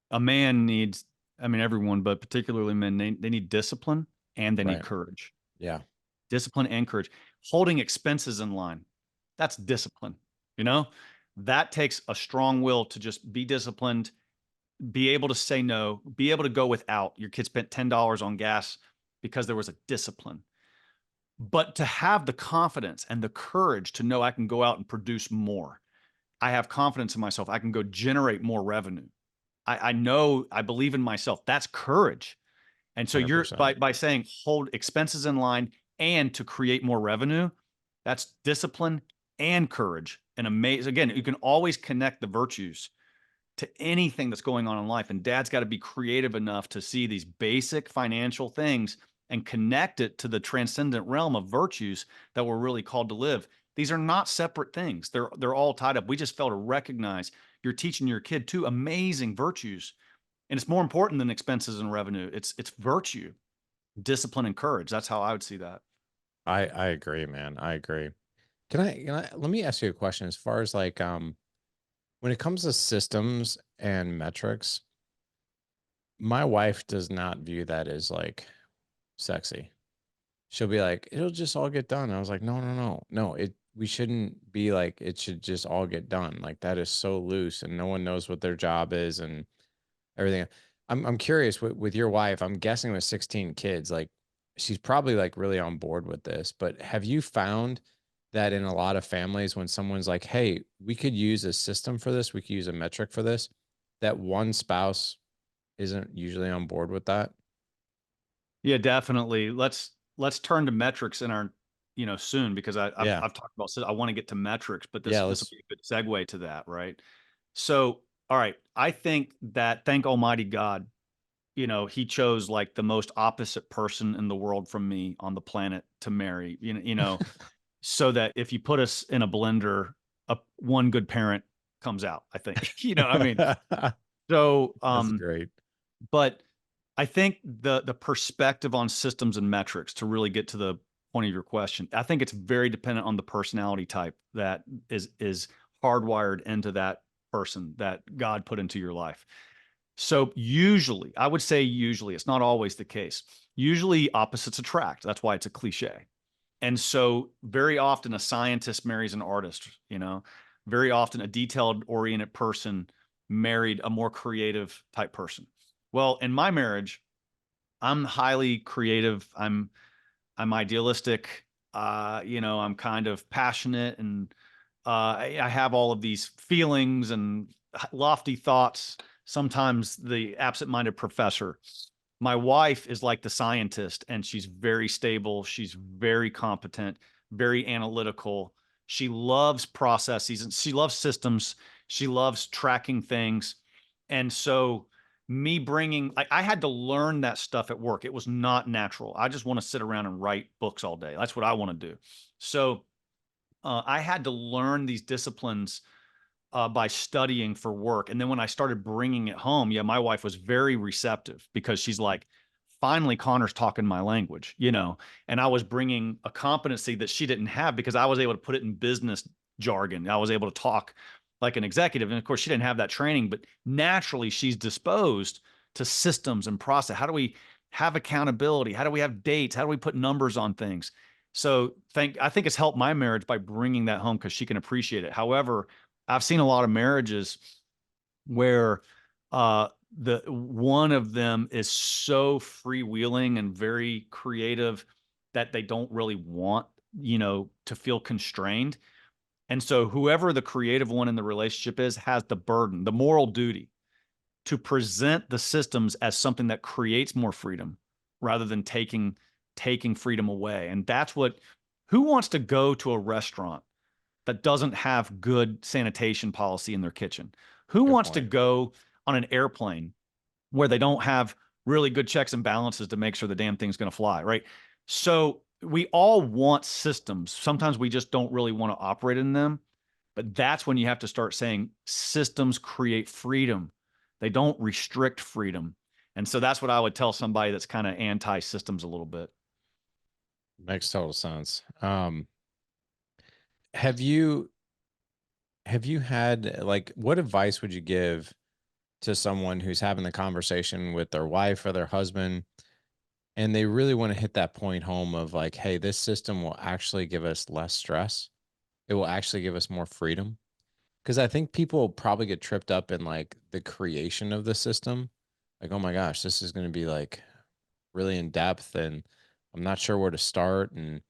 a man needs, I mean, everyone, but particularly men, they need discipline and they need Right. courage. Yeah. Discipline and courage. Holding expenses in line. That's discipline. You know, that takes a strong will to just be disciplined, be able to say no, be able to go without. Your kid spent $10 on gas because there was a discipline. But to have the confidence and the courage to know I can go out and produce more. I have confidence in myself. I can go generate more revenue. I know I believe in myself. That's courage. And so you're 100%. by saying hold expenses in line and to create more revenue, that's discipline and courage. And amazing. Again, you can always connect the virtues to anything that's going on in life. And dad's got to be creative enough to see these basic financial things and connect it to the transcendent realm of virtues that we're really called to live. These are not separate things. They're all tied up. We just fail to recognize you're teaching your kid two amazing virtues. And it's more important than expenses and revenue. It's virtue, discipline, and courage. That's how I would see that. I agree, man. I agree. Let me ask you a question as far as like, when it comes to systems and metrics, my wife does not view that as like sexy. She'll be like, it'll just all get done. I was like, no, no, no, no. We shouldn't be like, it should just all get done. Like that is so loose and no one knows what their job is and everything. I'm curious with your wife, I'm guessing with 16 kids, like she's probably like really on board with this, but have you found that in a lot of families, when someone's like, hey, we could use a system for this, we could use a metric for this, that one spouse isn't usually on board with that? Yeah, definitely. Let's turn to metrics in our, soon because Yeah. I've talked about, so I want to get to metrics, but Yeah. this will be a good segue to that, right? So, all right, I think that thank Almighty God, he chose like the most opposite person in the world from me on the planet to marry, so that if you put us in a blender, one good parent comes out, I think, I mean, so, That's great. but I think the perspective on systems and metrics to really get to the point of your question, I think it's very dependent on the personality type that is hardwired into that person that God put into your life. So usually, I would say usually, it's not always the case. Usually opposites attract. That's why it's a cliche. And so very often a scientist marries an artist, very often a detailed oriented person married a more creative type person. Well, in my marriage, I'm highly creative. I'm idealistic. I'm kind of passionate and I have all of these feelings and lofty thoughts. Sometimes the absent-minded professor. My wife is like the scientist, and she's very stable. She's very competent, very analytical. She loves processes and she loves systems. She loves tracking things. And so, me bringing, like, I had to learn that stuff at work. It was not natural. I just want to sit around and write books all day. That's what I want to do. So, I had to learn these disciplines by studying for work. And then when I started bringing it home, yeah, my wife was very receptive because she's like, finally, Connor's talking my language, and I was bringing a competency that she didn't have because I was able to put it in business jargon. I was able to talk like an executive. And of course, she didn't have that training, but naturally she's disposed to systems and process. How do we have accountability? How do we have dates? How do we put numbers on things? So I think it's helped my marriage by bringing that home because she can appreciate it. However, I've seen a lot of marriages where the one of them is so freewheeling and very creative that they don't really want, to feel constrained. And so whoever the creative one in the relationship is has the burden, the moral duty to present the systems as something that creates more freedom rather than taking freedom away. And that's what, who wants to go to a restaurant that doesn't have good sanitation policy in their kitchen? Who Good wants to point. go on an airplane where they don't have really good checks and balances to make sure the damn thing's going to fly, right? So we all want systems. Sometimes we just don't really want to operate in them. But that's when you have to start saying systems create freedom. They don't restrict freedom. And so that's what I would tell somebody that's kind of anti-systems a little bit. Makes total sense. Have you had like what advice would you give to someone who's having the conversation with their wife or their husband and they really want to hit that point home of like, hey, this system will actually give us less stress. It will actually give us more freedom. Because I think people probably get tripped up in like the creation of the system. Like, oh my gosh, this is going to be like really in depth and I'm not sure where to start and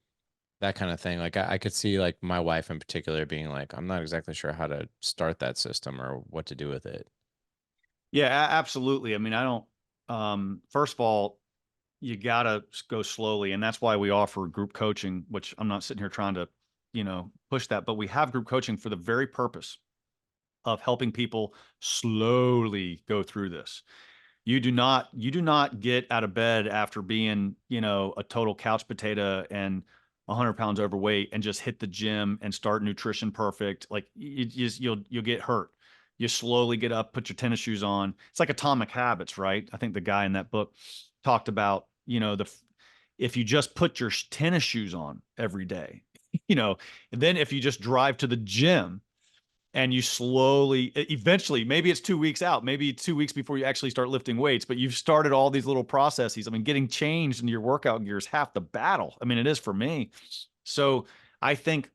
that kind of thing. Like I could see like my wife in particular being like, I'm not exactly sure how to start that system or what to do with it. Yeah, absolutely. I mean, I don't, first of all, you got to go slowly. And that's why we offer group coaching, which I'm not sitting here trying to, push that, but we have group coaching for the very purpose of helping people slowly go through this. You do not get out of bed after being, a total couch potato and 100 pounds overweight and just hit the gym and start nutrition perfect. Like you'll get hurt. You slowly get up, put your tennis shoes on. It's like atomic habits, right? I think the guy in that book talked about, if you just put your tennis shoes on every day, and then if you just drive to the gym and you slowly, eventually, maybe it's 2 weeks out, maybe 2 weeks before you actually start lifting weights, but you've started all these little processes. I mean, getting changed into your workout gear is half the battle. I mean, it is for me. So I think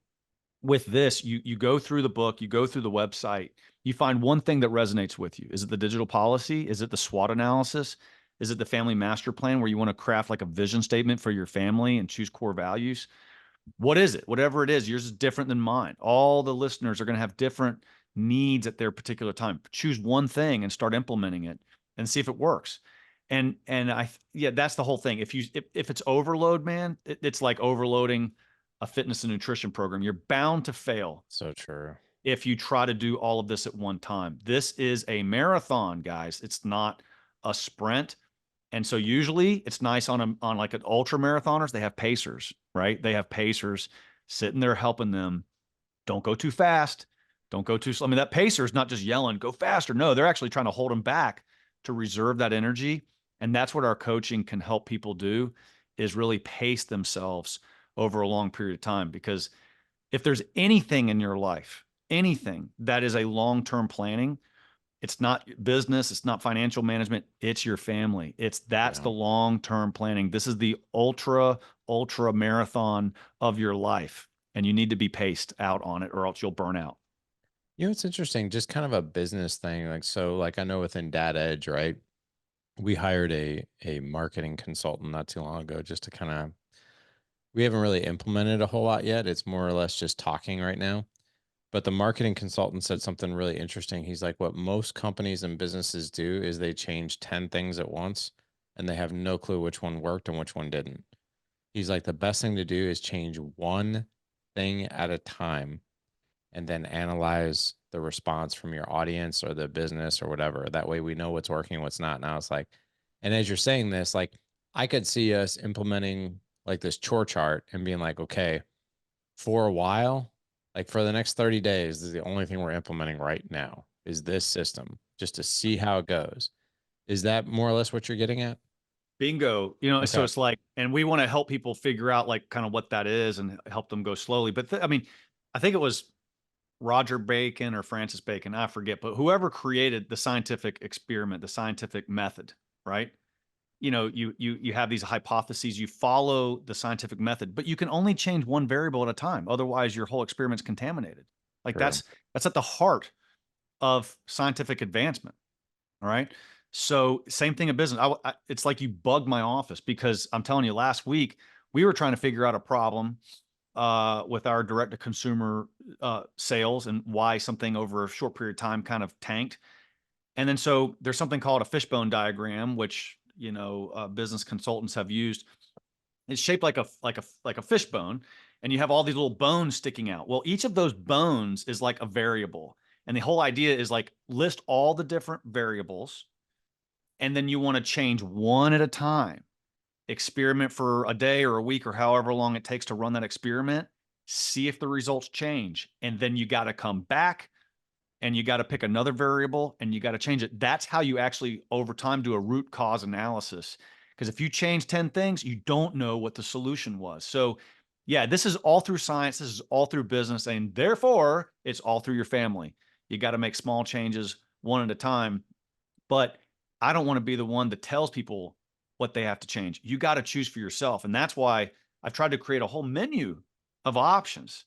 with this, you go through the book, you go through the website, you find one thing that resonates with you. Is it the digital policy? Is it the SWOT analysis? Is it the family master plan where you want to craft like a vision statement for your family and choose core values? What is it? Whatever it is, yours is different than mine. All the listeners are going to have different needs at their particular time. Choose one thing and start implementing it and see if it works. Yeah, that's the whole thing. If it's overload, man, it's like overloading a fitness and nutrition program. You're bound to fail So true. if you try to do all of this at one time. This is a marathon, guys. It's not a sprint. And so usually it's nice on like an ultra marathoners, they have pacers, right? They have pacers sitting there helping them. Don't go too fast. Don't go too slow. I mean, that pacer is not just yelling, go faster. No, they're actually trying to hold them back to reserve that energy. And that's what our coaching can help people do, is really pace themselves over a long period of time. Because if there's anything in your life, anything that is a long-term planning, it's not business, it's not financial management, it's your family. That's Yeah. the long-term planning. This is the ultra marathon of your life, and you need to be paced out on it or else you'll burn out. You know, it's interesting, just kind of a business thing. Like, so like I know within Dad Edge, right? We hired a marketing consultant not too long ago just to kind of we haven't really implemented a whole lot yet. It's more or less just talking right now. But the marketing consultant said something really interesting. He's like, what most companies and businesses do is they change 10 things at once and they have no clue which one worked and which one didn't. He's like, the best thing to do is change one thing at a time and then analyze the response from your audience or the business or whatever. That way we know what's working, what's not. Now it's like, and as you're saying this, like I could see us implementing like this chore chart and being like, okay, for a while, like for the next 30 days, this is the only thing we're implementing right now is this system just to see how it goes. Is that more or less what you're getting at? Bingo. So Okay. it's like, and we want to help people figure out like kind of what that is and help them go slowly. But I mean, I think it was Roger Bacon or Francis Bacon, I forget, but whoever created the scientific experiment, the scientific method, right? You have these hypotheses, you follow the scientific method, but you can only change one variable at a time. Otherwise, your whole experiment's contaminated. Like True. that's at the heart of scientific advancement. All right. So same thing in business. It's like you bugged my office because I'm telling you, last week we were trying to figure out a problem with our direct to consumer sales and why something over a short period of time kind of tanked. And then so there's something called a fishbone diagram, which, business consultants have used. It's shaped like a fishbone, and you have all these little bones sticking out. Well, each of those bones is like a variable. And the whole idea is like list all the different variables, and then you want to change one at a time. Experiment for a day or a week or however long it takes to run that experiment. See if the results change. And then you got to come back and you got to pick another variable and you got to change it. That's how you actually over time do a root cause analysis. Because if you change 10 things, you don't know what the solution was. So yeah, this is all through science. This is all through business, and therefore it's all through your family. You got to make small changes one at a time. But I don't want to be the one that tells people what they have to change. You got to choose for yourself. And that's why I've tried to create a whole menu of options.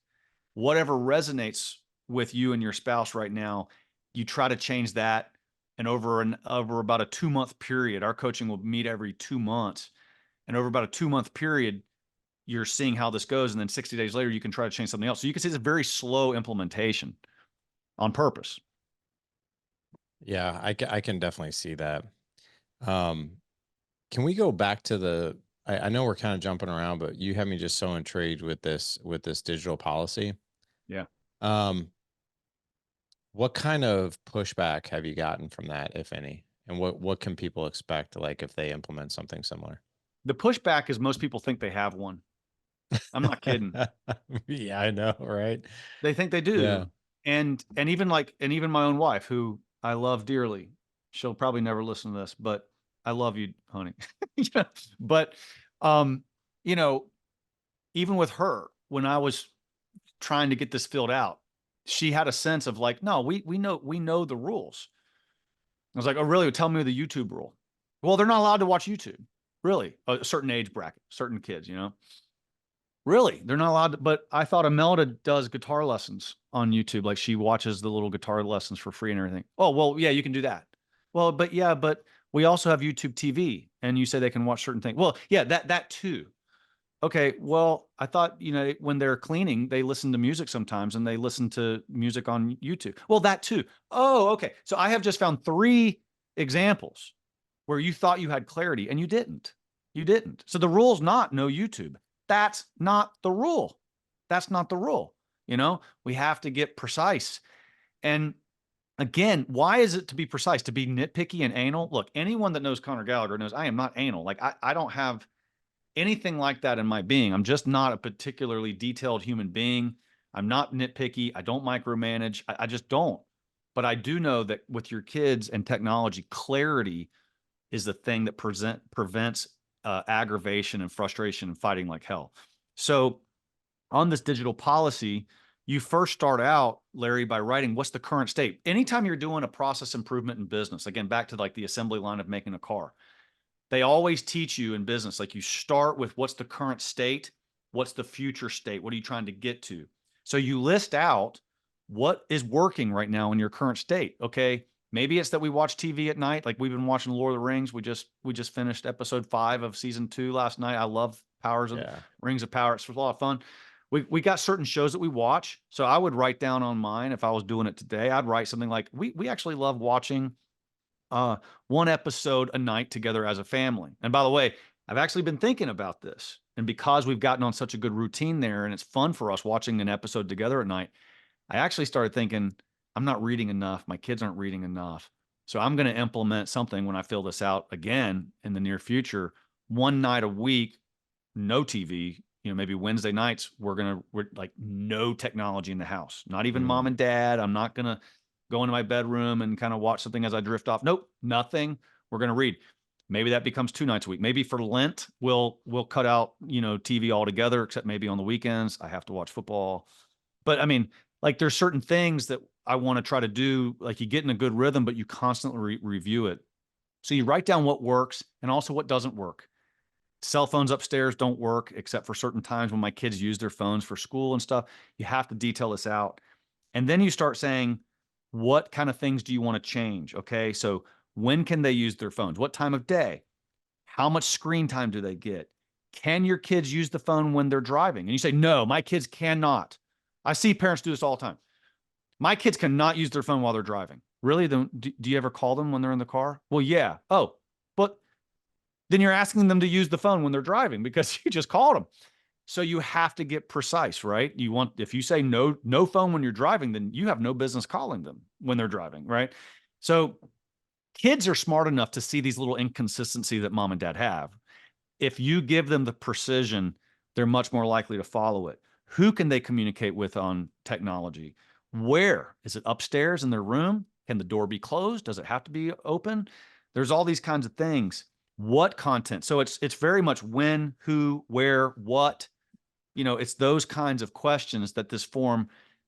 Whatever resonates with you and your spouse right now, you try to change that. And over about a 2-month period, our coaching will meet every 2 months. And over about a 2-month period, you're seeing how this goes. And then 60 days later, you can try to change something else. So you can see it's a very slow implementation on purpose. Yeah, I can definitely see that. Can we go back to I know we're kind of jumping around, but you have me just so intrigued with this digital policy. Yeah. What kind of pushback have you gotten from that, if any? And what can people expect, like, if they implement something similar? The pushback is most people think they have one. I'm not kidding. Yeah, I know, right? They think they Yeah. do. And even my own wife, who I love dearly, she'll probably never listen to this, but I love you, honey. Yeah. But um, you know, even with her, when I was trying to get this filled out, she had a sense of like, no, we know the rules. I was like, oh, really? Tell me the YouTube rule. Well, they're not allowed to watch YouTube. Really, a certain age bracket, certain kids. Really, they're not allowed to. But I thought Imelda does guitar lessons on YouTube. Like she watches the little guitar lessons for free and everything. Oh, well, yeah, you can do that. Well, but yeah, but we also have YouTube TV, and you say they can watch certain things. Well, yeah, that too. Okay, well, I thought, when they're cleaning, they listen to music sometimes and they listen to music on YouTube. Well, that too. Oh, okay. So I have just found 3 examples where you thought you had clarity and you didn't. You didn't. So the rule's not no YouTube. That's not the rule. That's not the rule. We have to get precise. And again, why is it to be precise? To be nitpicky and anal? Look, anyone that knows Conor Gallagher knows I am not anal. Like I don't have anything like that in my being. I'm just not a particularly detailed human being. I'm not nitpicky. I don't micromanage. I just don't. But I do know that with your kids and technology, clarity is the thing that prevents aggravation and frustration and fighting like hell. So on this digital policy, you first start out, Larry, by writing what's the current state. Anytime you're doing a process improvement in business, again, back to like the assembly line of making a car, they always teach you in business, like you start with what's the current state, what's the future state, what are you trying to get to? So you list out what is working right now in your current state. Okay, maybe it's that we watch TV at night, like we've been watching Lord of the Rings. We just finished episode 5 of season 2 last night. I love Rings of Power. It's a lot of fun. We got certain shows that we watch. So I would write down on mine, if I was doing it today, I'd write something like we actually love watching 1 episode a night together as a family. And by the way, I've actually been thinking about this. And because we've gotten on such a good routine there and it's fun for us watching an episode together at night, I actually started thinking, I'm not reading enough. My kids aren't reading enough. So I'm going to implement something when I fill this out again in the near future. 1 night a week, no TV. Maybe Wednesday nights, we're like no technology in the house, not even mom and dad. I'm not going to go into my bedroom and kind of watch something as I drift off. Nope, nothing. We're going to read. Maybe that becomes 2 nights a week. Maybe for Lent, we'll cut out, TV altogether, except maybe on the weekends. I have to watch football. But I mean, like there's certain things that I want to try to do. Like you get in a good rhythm, but you constantly review it. So you write down what works and also what doesn't work. Cell phones upstairs don't work except for certain times when my kids use their phones for school and stuff. You have to detail this out. And then you start saying, what kind of things do you want to change? Okay. So when can they use their phones? What time of day? How much screen time do they get? Can your kids use the phone when they're driving? And you say, no, my kids cannot. I see parents do this all the time. My kids cannot use their phone while they're driving. Really? Do you ever call them when they're in the car? Well, yeah. Oh, but then you're asking them to use the phone when they're driving because you just called them. So you have to get precise, right? If you say no phone when you're driving, then you have no business calling them when they're driving, right? So kids are smart enough to see these little inconsistencies that mom and dad have. If you give them the precision, they're much more likely to follow it. Who can they communicate with on technology? Where? Is it upstairs in their room? Can the door be closed? Does it have to be open? There's all these kinds of things. What content? So it's very much when, who, where, what. It's those kinds of questions that this form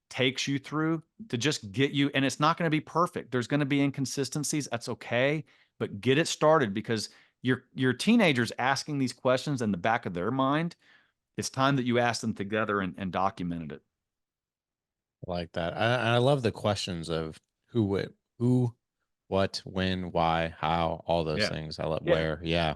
takes you through to just get you. And it's not going to be perfect. There's going to be inconsistencies. That's okay. But get it started, because your teenagers asking these questions in the back of their mind. It's time that you ask them together and documented it. I like that. I love the questions of who, what, when, why, how, all those Yeah. things. I love Yeah. where. Yeah,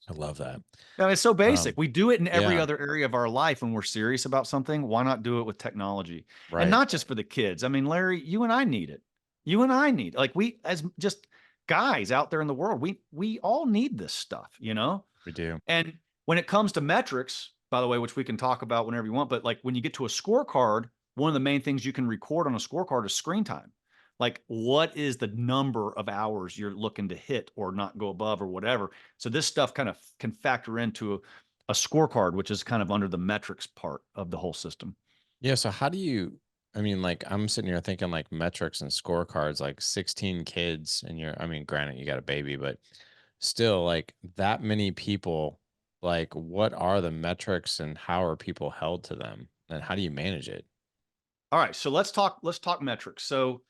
I love that. Now, it's so basic. Um, We do it in every yeah, other area of our life when we're serious about something. Why not do it with technology? And right. not just for the kids. I mean, Larry, you and I need it. You and I need, like, we as just guys out there in the world, we all need this stuff. We do. And when it comes to metrics, by the way, which we can talk about whenever you want, but like when you get to a scorecard, one of the main things you can record on a scorecard is screen time. Like, what is the number of hours you're looking to hit or not go above or whatever? So this stuff kind of can factor into a scorecard, which is kind of under the metrics part of the whole system. Yeah. So how do you? I mean, like I'm sitting here thinking like metrics and scorecards, like 16 kids, and you're. I mean, granted, you got a baby, but still, like that many people. Like, what are the metrics, and how are people held to them, and how do you manage it? All right, so let's talk metrics. So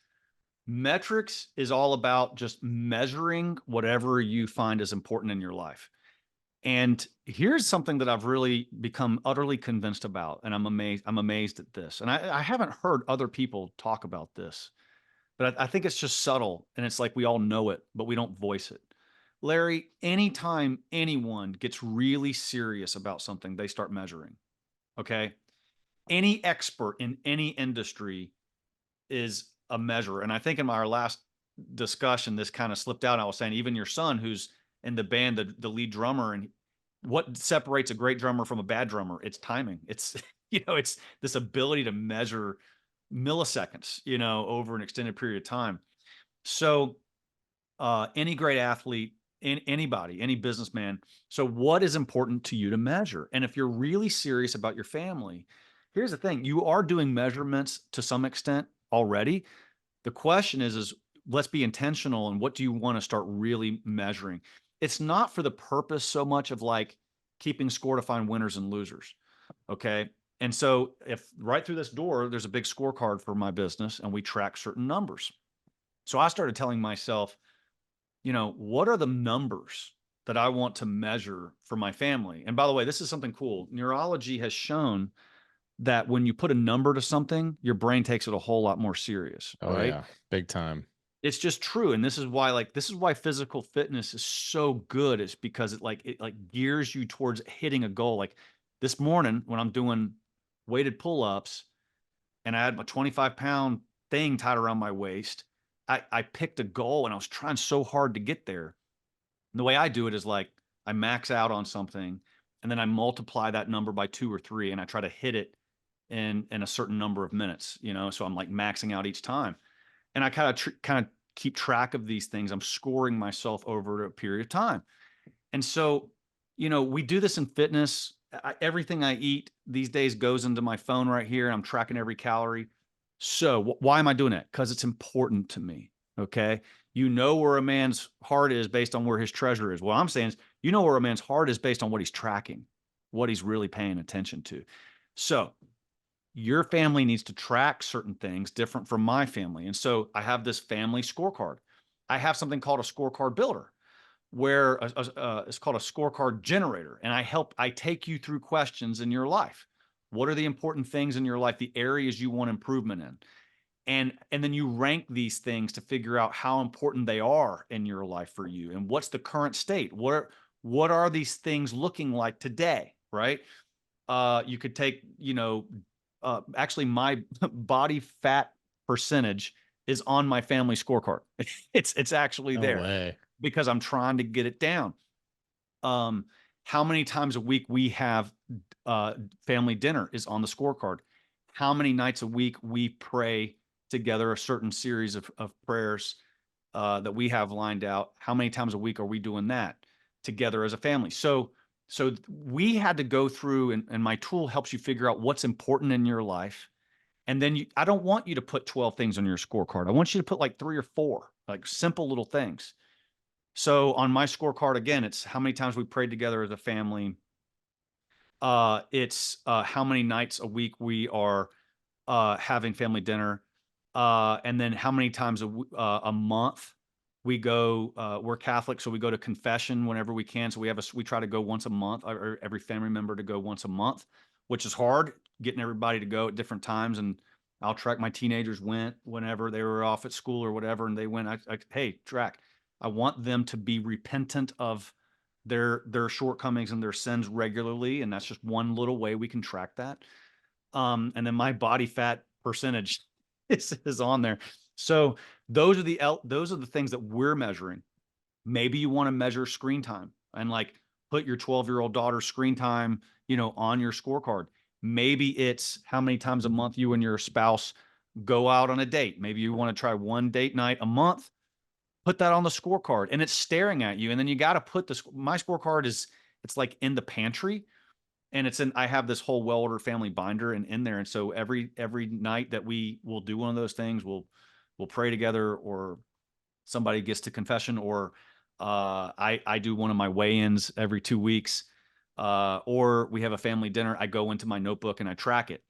metrics is all about just measuring whatever you find is important in your life. And here's something that I've really become utterly convinced about, and I'm amazed at this. And I haven't heard other people talk about this, but I think it's just subtle, and it's like we all know it, but we don't voice it. Larry, anytime anyone gets really serious about something, they start measuring. Okay. Any expert in any industry is a measure. And I think in our last discussion, this kind of slipped out. I was saying, even your son, who's in the band, the lead drummer, and what separates a great drummer from a bad drummer? It's timing. It's, it's this ability to measure milliseconds, over an extended period of time. So, any great athlete, anybody, any businessman. So, what is important to you to measure? And if you're really serious about your family, here's the thing: you are doing measurements to some extent already. The question is let's be intentional. And what do you want to start really measuring? It's not for the purpose so much of like keeping score to find winners and losers. Okay. And so if right through this door, there's a big scorecard for my business and we track certain numbers. So I started telling myself, what are the numbers that I want to measure for my family? And by the way, this is something cool. Neurology has shown that when you put a number to something, your brain takes it a whole lot more serious, Oh right? yeah, big time. It's just true. And this is why physical fitness is so good. It's because it like gears you towards hitting a goal. Like this morning when I'm doing weighted pull-ups and I had my 25-pound thing tied around my waist, I picked a goal and I was trying so hard to get there. And the way I do it is like I max out on something and then I multiply that number by 2 or 3 and I try to hit it in a certain number of minutes. So I'm like maxing out each time. And I kind of keep track of these things. I'm scoring myself over a period of time. And so, we do this in fitness. Everything I eat these days goes into my phone right here. And I'm tracking every calorie. So why am I doing that? Because it's important to me. Okay. You know where a man's heart is based on where his treasure is. What I'm saying is, where a man's heart is based on what he's tracking, what he's really paying attention to. So your family needs to track certain things different from my family. And so I have this family scorecard. I have something called a scorecard builder where it's called a scorecard generator. And I take you through questions in your life. What are the important things in your life, the areas you want improvement in? And then you rank these things to figure out how important they are in your life for you. And what's the current state? What are these things looking like today? Right. You could take, actually my body fat percentage is on my family scorecard. It's actually No there way. because I'm trying to get it down. How many times a week we have family dinner is on the scorecard. How many nights a week we pray together a certain series of prayers that we have lined out. How many times a week are we doing that together as a family? So we had to go through, and my tool helps you figure out what's important in your life. And then I don't want you to put 12 things on your scorecard. I want you to put like 3 or 4, like simple little things. So on my scorecard, again, it's how many times we prayed together as a family. It's how many nights a week we are having family dinner, and then how many times a month we go. We're Catholic, so we go to confession whenever we can. So we try to go once a month, or every family member to go once a month, which is hard getting everybody to go at different times. And I'll track my teenagers went whenever they were off at school or whatever, and they went. Hey, track. I want them to be repentant of their shortcomings and their sins regularly, and that's just one little way we can track that. And then my body fat percentage is on there. So those are the things that we're measuring. Maybe you want to measure screen time and like put your 12-year-old daughter's screen time, on your scorecard. Maybe it's how many times a month you and your spouse go out on a date. Maybe you want to try one date night a month. Put that on the scorecard, and it's staring at you. And then you got to put my scorecard it's like in the pantry, and I have this whole well-ordered family binder and in there. And so every night that we will do one of those things, we'll pray together, or somebody gets to confession, or I do one of my weigh-ins every 2 weeks, or we have a family dinner. I go into my notebook and I track it.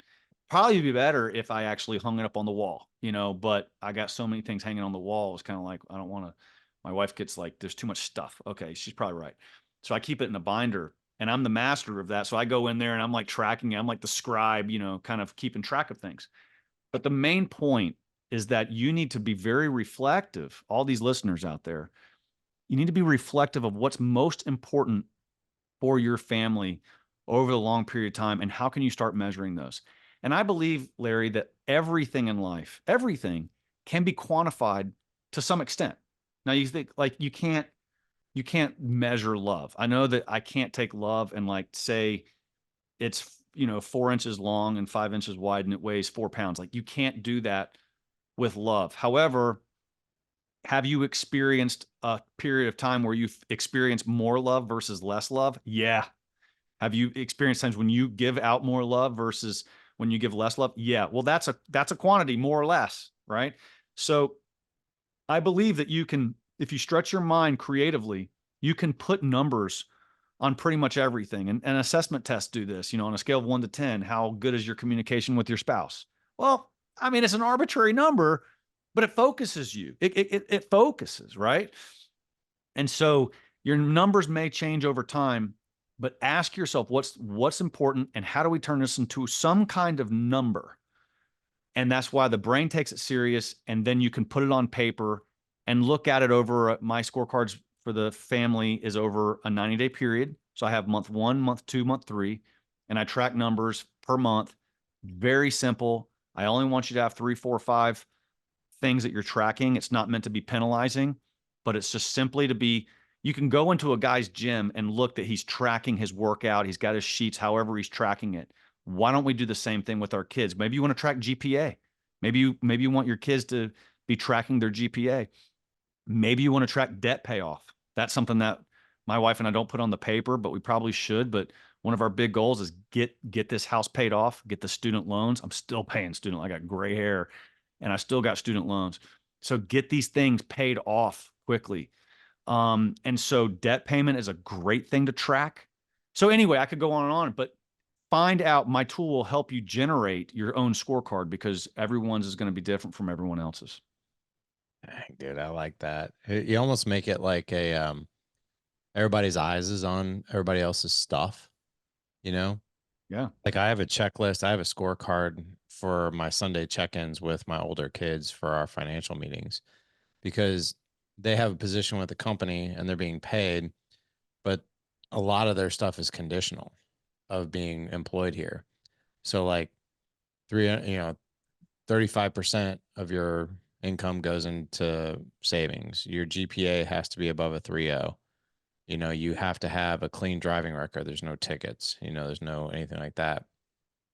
Probably be better if I actually hung it up on the wall, but I got so many things hanging on the wall. It's kind of like, I don't want to, my wife gets like, there's too much stuff. Okay. She's probably right. So I keep it in a binder, and I'm the master of that. So I go in there and I'm like tracking it. I'm like the scribe, kind of keeping track of things. But the main point is that you need to be very reflective. All these listeners out there, you need to be reflective of what's most important for your family over the long period of time, and how can you start measuring those. And I believe, Larry, that everything in life, everything can be quantified to some extent. Now you think like you can't measure love. I know that I can't take love and like say it's 4 inches long and 5 inches wide and it weighs 4 pounds. Like you can't do that with love. However, have you experienced a period of time where you've experienced more love versus less love? Yeah. Have you experienced times when you give out more love versus when you give less love? Yeah. Well, that's a quantity, more or less, right? So I believe that you can, if you stretch your mind creatively, you can put numbers on pretty much everything. And assessment tests do this, on a scale of 1 to 10, how good is your communication with your spouse? Well, I mean, it's an arbitrary number, but it focuses you. It focuses, right? And so your numbers may change over time, but ask yourself what's important, and how do we turn this into some kind of number? And that's why the brain takes it serious. And then you can put it on paper and look at it over. My scorecards for the family is over a 90-day period. So I have month 1, month 2, month 3, and I track numbers per month. Very simple. I only want you to have 3, 4, 5 things that you're tracking. It's not meant to be penalizing, but it's just simply to be, you can go into a guy's gym and look that he's tracking his workout. He's got his sheets, however he's tracking it. Why don't we do the same thing with our kids? Maybe you want to track GPA. Maybe you want your kids to be tracking their GPA. Maybe you want to track debt payoff. That's something that my wife and I don't put on the paper, but we probably should. But one of our big goals is get this house paid off, get the student loans. I'm still paying student. I got gray hair and I still got student loans. So get these things paid off quickly. And so debt payment is a great thing to track. So anyway, I could go on and on, but find out, my tool will help you generate your own scorecard, because everyone's is going to be different from everyone else's. Dang, dude, I like that. You almost make it like everybody's eyes is on everybody else's stuff, you know? Yeah. Like I have a checklist, I have a scorecard for my Sunday check-ins with my older kids for our financial meetings, because they have a position with the company and they're being paid, but a lot of their stuff is conditional of being employed here. So like 35% of your income goes into savings. Your GPA has to be above a 3.0. You know, you have to have a clean driving record. There's no tickets, you know, there's no anything like that.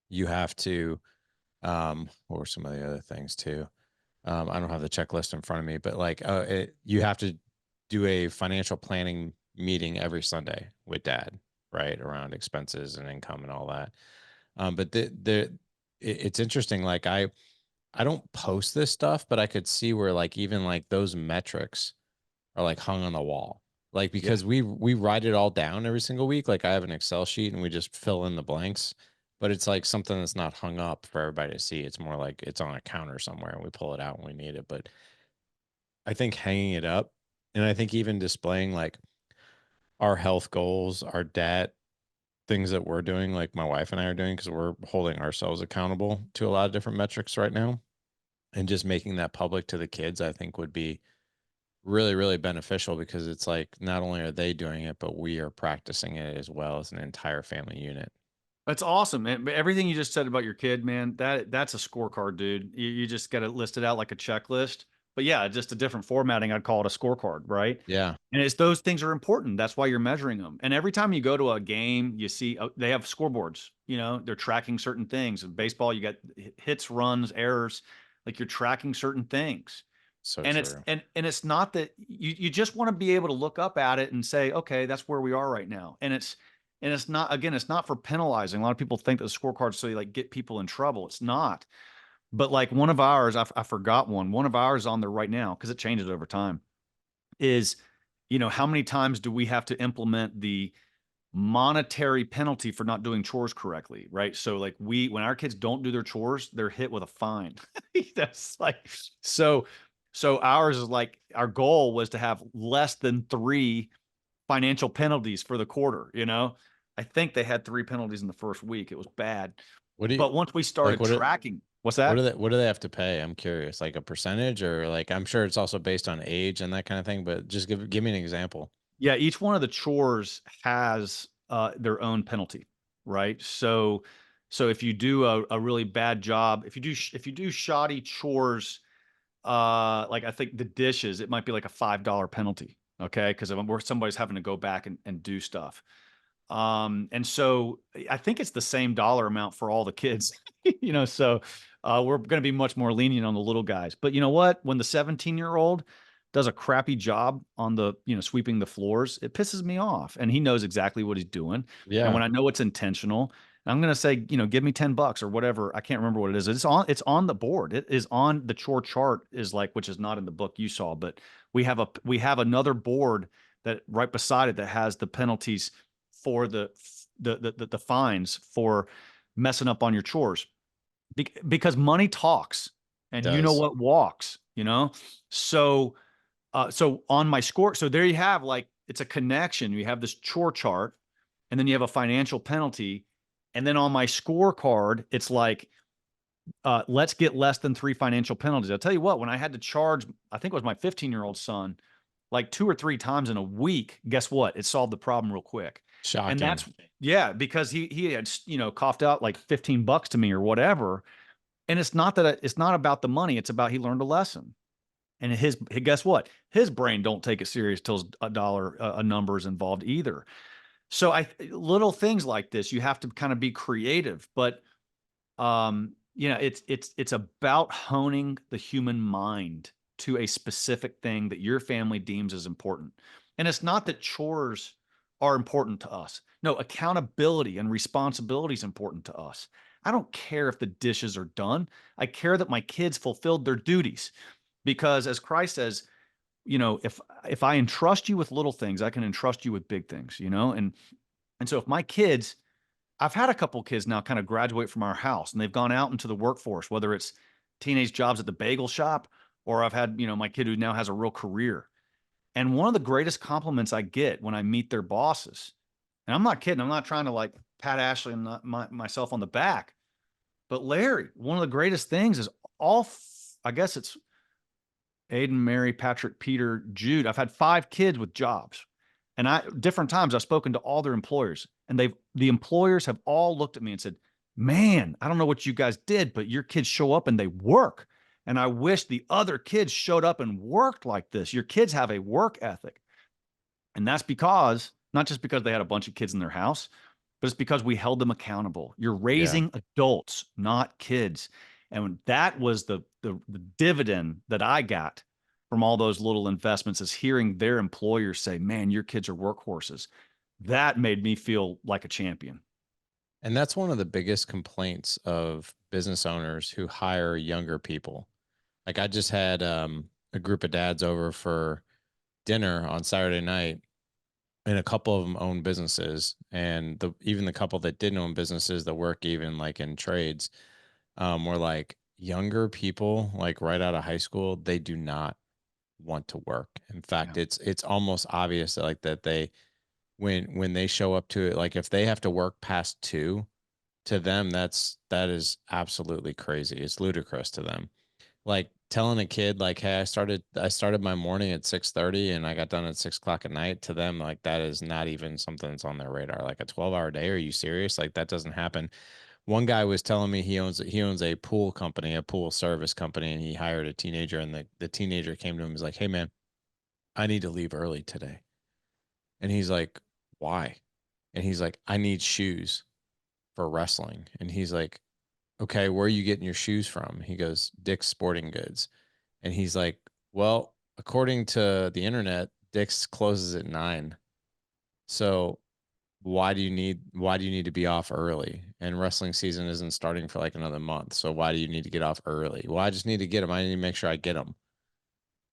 You have to, what were some of the other things too? I don't have the checklist in front of me, but like, you have to do a financial planning meeting every Sunday with dad, right? Around expenses and income and all that. But it's interesting. Like I don't post this stuff, but I could see where like even like those metrics are like hung on the wall. Like Yeah. because we write it all down every single week. Like I have an Excel sheet and we just fill in the blanks, but it's like something that's not hung up for everybody to see. It's more like it's on a counter somewhere and we pull it out when we need it. But I think hanging it up and I think even displaying like our health goals, our debt, things that we're doing, like my wife and I are doing, because we're holding ourselves accountable to a lot of different metrics right now. And just making that public to the kids, I think would be really, really beneficial because it's like not only are they doing it, but we are practicing it as well as an entire family unit. That's awesome, man. But everything you just said about your kid, man, that's a scorecard, dude. You just got to list it out like a checklist. But yeah, just a different formatting. I'd call it a scorecard, right? Yeah. And it's those things are important. That's why you're measuring them. And every time you go to a game, you see they have scoreboards. You know, they're tracking certain things. In baseball, you got hits, runs, errors. Like you're tracking certain things. So And it's true. and it's not that you just want to be able to look up at it and say, okay, that's where we are right now. And it's not, again, it's not for penalizing. A lot of people think that the scorecards so you like get people in trouble. It's not. But like one of ours, I forgot one. One of ours on there right now because it changes over time. Is, how many times do we have to implement the monetary penalty for not doing chores correctly, right? So like when our kids don't do their chores, they're hit with a fine. That's like so. So ours is like our goal was to have less than 3 financial penalties for the quarter. I think they had 3 penalties in the first week. It was bad, What do you but once we like? started tracking, what's that? What do they have to pay? I'm curious. Like a percentage or like I'm sure it's also based on age and that kind of thing, but just give me an example. Yeah, each one of the chores has their own penalty, right? So if you do a really bad job, if you do shoddy chores, like I think the dishes, it might be like a $5 penalty, okay? Because somebody's having to go back and do stuff. And so I think it's the same dollar amount for all the kids, so we're going to be much more lenient on the little guys. But you know what? When the 17-year-old does a crappy job on the, sweeping the floors, it pisses me off. And he knows exactly what he's doing. And Yeah. when I know it's intentional, I'm going to say, give me $10 or whatever. I can't remember what it is. It's on the board. It is on the chore chart is like, which is not in the book you saw, but we have another board that right beside it that has the penalties for the fines for messing up on your chores. Because money talks and you know Does. what walks. So on my score, so there you have, like, it's a connection. You have this chore chart and then you have a financial penalty. And then on my scorecard, it's like, let's get less than 3 financial penalties. I'll tell you what, when I had to charge, I think it was my 15-year-old son, like 2 or 3 times in a week, guess what? It solved the problem real quick. And Shocking. that's, yeah, because he had, coughed out like $15 to me or whatever. And it's not that it's not about the money. It's about he learned a lesson. And guess what? His brain don't take it serious till a dollar, a number is involved either. So little things like this, you have to kind of be creative, but it's about honing the human mind to a specific thing that your family deems as important. And it's not that chores are important to us. No, accountability and responsibility is important to us. I don't care if the dishes are done. I care that my kids fulfilled their duties, because as Christ says, if I entrust you with little things, I can entrust you with big things, and so if my kids, I've had a couple kids now kind of graduate from our house and they've gone out into the workforce, whether it's teenage jobs at the bagel shop, or I've had, my kid who now has a real career. And one of the greatest compliments I get when I meet their bosses, and I'm not kidding, I'm not trying to like pat Ashley and myself on the back, but Larry, one of the greatest things is I guess it's Aiden, Mary, Patrick, Peter, Jude. I've had 5 kids with jobs. And different times I've spoken to all their employers, and the employers have all looked at me and said, "Man, I don't know what you guys did, but your kids show up and they work." And I wish the other kids showed up and worked like this. Your kids have a work ethic. And that's because, not just because they had a bunch of kids in their house, but it's because we held them accountable. You're Yeah. raising adults, not kids. And that was the dividend that I got from all those little investments, is hearing their employers say, man, your kids are workhorses. That made me feel like a champion. And that's one of the biggest complaints of business owners who hire younger people. Like I just had a group of dads over for dinner on Saturday night, and a couple of them own businesses, and even the couple that didn't own businesses that work even like in trades, were like younger people, like right out of high school, they do not want to work. In fact, Yeah. it's almost obvious that like that they when they show up to it, like if they have to work past 2, to them that is absolutely crazy. It's ludicrous to them. Like telling a kid like, hey, I started my morning at 6:30 and I got done at 6 o'clock at night, to them, like that is not even something that's on their radar. Like a 12-hour day. Are you serious? Like that doesn't happen. One guy was telling me he owns a pool company, a pool service company, and he hired a teenager, and the teenager came to him and was like, hey man, I need to leave early today. And he's like, why? And he's like, I need shoes for wrestling. And he's like, okay, where are you getting your shoes from? He goes, Dick's Sporting Goods. And he's like, well, according to the internet, Dick's closes at 9. So why do you need to be off early? And wrestling season isn't starting for like another month. So why do you need to get off early? Well, I just need to get them. I need to make sure I get them.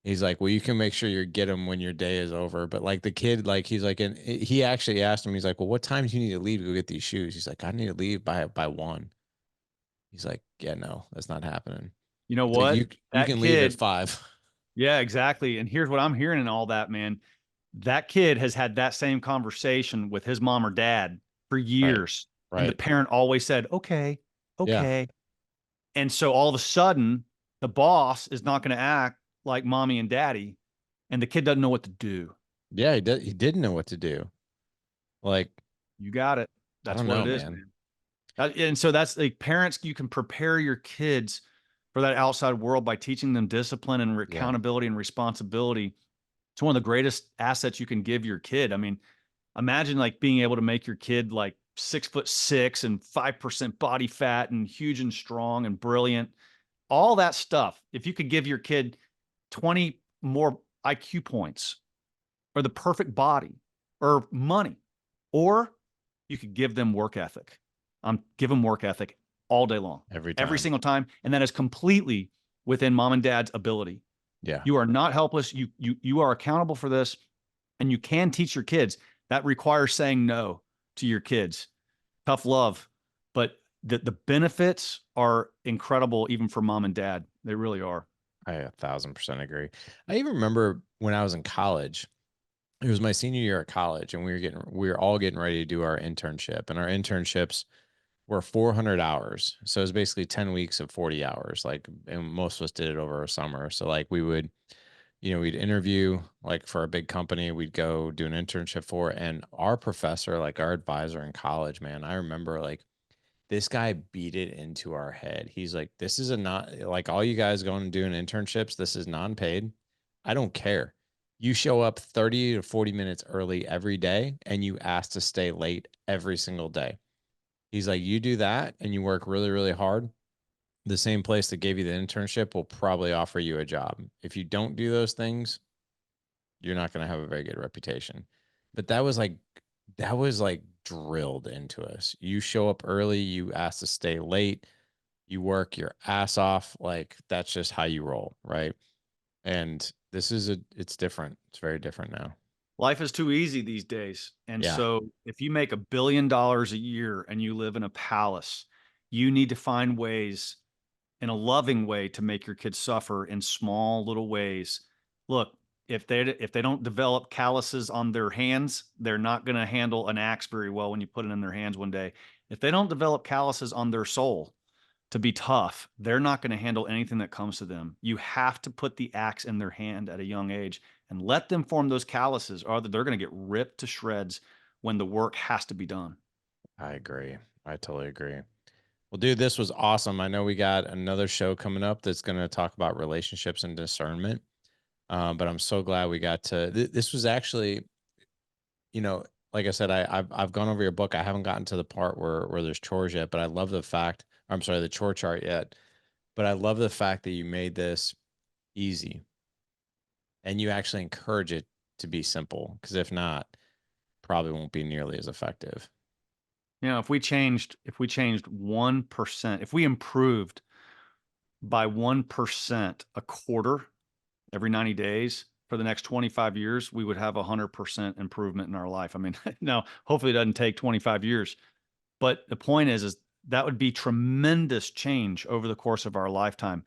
He's like, well, you can make sure you get them when your day is over. But like the kid, like he's like, and he actually asked him, he's like, well, what time do you need to leave to go get these shoes? He's like, I need to leave by 1. He's like, yeah, no, that's not happening. You know He's like, what? you That can leave at kid, 5. yeah, exactly. And here's what I'm hearing in all that, man. That kid has had that same conversation with his mom or dad for Right. years. And the Right. parent always said, okay, Yeah. okay. And so all of a sudden, the boss is not going to act like mommy and daddy, and the kid doesn't know what to do. Yeah. He didn't know what to do. Like, You got it. I That's don't what know, it is, man. man. And so that's like, parents, you can prepare your kids for that outside world by teaching them discipline and Yeah. accountability and responsibility. It's one of the greatest assets you can give your kid. I mean, imagine like being able to make your kid like 6'6" and 5% body fat and huge and strong and brilliant. All that stuff. If you could give your kid 20 more IQ points, or the perfect body, or money, or you could give them work ethic. Give them work ethic all day long, Every every time. single time. And that is completely within mom and dad's ability. Yeah. You are not helpless. You are accountable for this, and you can teach your kids. That requires saying no to your kids. Tough love, but the benefits are incredible, even for mom and dad. They really are. I 1,000% agree. I even remember when I was in college, it was my senior year at college, and we were all getting ready to do our internship, and our internships were 400 hours. So it was basically 10 weeks of 40 hours. Like, and most of us did it over a summer. So like we would, we'd interview like for a big company, we'd go do an internship for, and our professor, like our advisor in college, man, I remember like this guy beat it into our head. He's like, this is a not like all you guys going and doing internships. This is non-paid. I don't care. You show up 30 to 40 minutes early every day and you ask to stay late every single day. He's like, you do that and you work really, really hard. The same place that gave you the internship will probably offer you a job. If you don't do those things, you're not going to have a very good reputation. But that was like drilled into us. You show up early, you ask to stay late, you work your ass off. Like that's just how you roll, right? And it's different. It's very different now. Life is too easy these days. And Yeah, so if you make $1 billion a year and you live in a palace, you need to find ways, in a loving way, to make your kids suffer in small little ways. Look, if they don't develop calluses on their hands, they're not going to handle an axe very well when you put it in their hands one day. If they don't develop calluses on their soul to be tough, they're not going to handle anything that comes to them. You have to put the axe in their hand at a young age and let them form those calluses, or they're going to get ripped to shreds when the work has to be done. I agree. I totally agree. Well, dude, this was awesome. I know we got another show coming up that's going to talk about relationships and discernment. But I'm so glad we got to. This was actually, you know, like I said, I've gone over your book. I haven't gotten to the part where there's chores yet, but I love the fact. I'm sorry, the chore chart yet. But I love the fact that you made this easy and you actually encourage it to be simple. Because if not, probably won't be nearly as effective. If we changed 1%, if we improved by 1% a quarter every 90 days for the next 25 years, we would have 100% improvement in our life. I mean, now hopefully it doesn't take 25 years, but the point is that would be tremendous change over the course of our lifetime.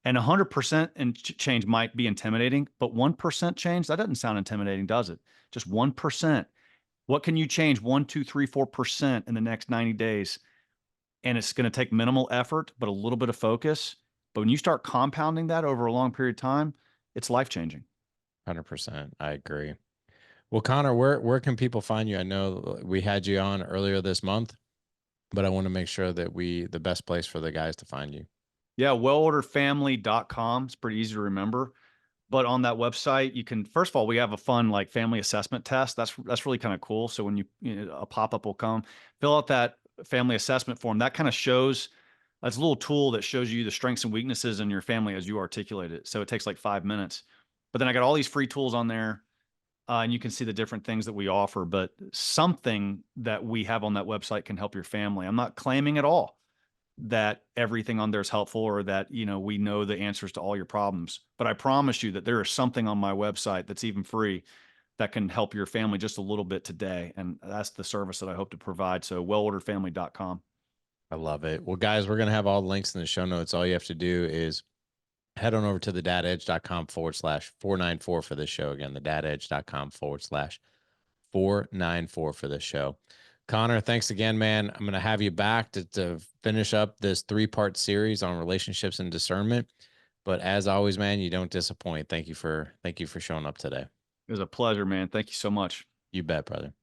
And 100% change might be intimidating, but 1% change, that doesn't sound intimidating, does it? Just 1%. What can you change 1, 2, 3, 4% in the next 90 days? And it's going to take minimal effort, but a little bit of focus. But when you start compounding that over a long period of time, it's life changing. 100%. I agree. Well, Connor, where can people find you? I know we had you on earlier this month, but I want to make sure that the best place for the guys to find you. Yeah, wellorderedfamily.com. It's pretty easy to remember. But on that website, you can, first of all, we have a fun like family assessment test. That's really kind of cool. So when a pop-up will come, fill out that family assessment form. That kind of shows, that's a little tool that shows you the strengths and weaknesses in your family as you articulate it. So it takes like 5 minutes. But then I got all these free tools on there, and you can see the different things that we offer. But something that we have on that website can help your family. I'm not claiming at all that everything on there is helpful or that, we know the answers to all your problems. But I promise you that there is something on my website that's even free that can help your family just a little bit today. And that's the service that I hope to provide. So wellorderedfamily.com. I love it. Well, guys, we're going to have all the links in the show notes. All you have to do is head on over to thedadedge.com/494 for this show. Again, thedadedge.com/494 for this show. Connor, thanks again, man. I'm going to have you back to finish up this 3-part series on relationships and discernment. But as always, man, you don't disappoint. Thank you for showing up today. It was a pleasure, man. Thank you so much. You bet, brother.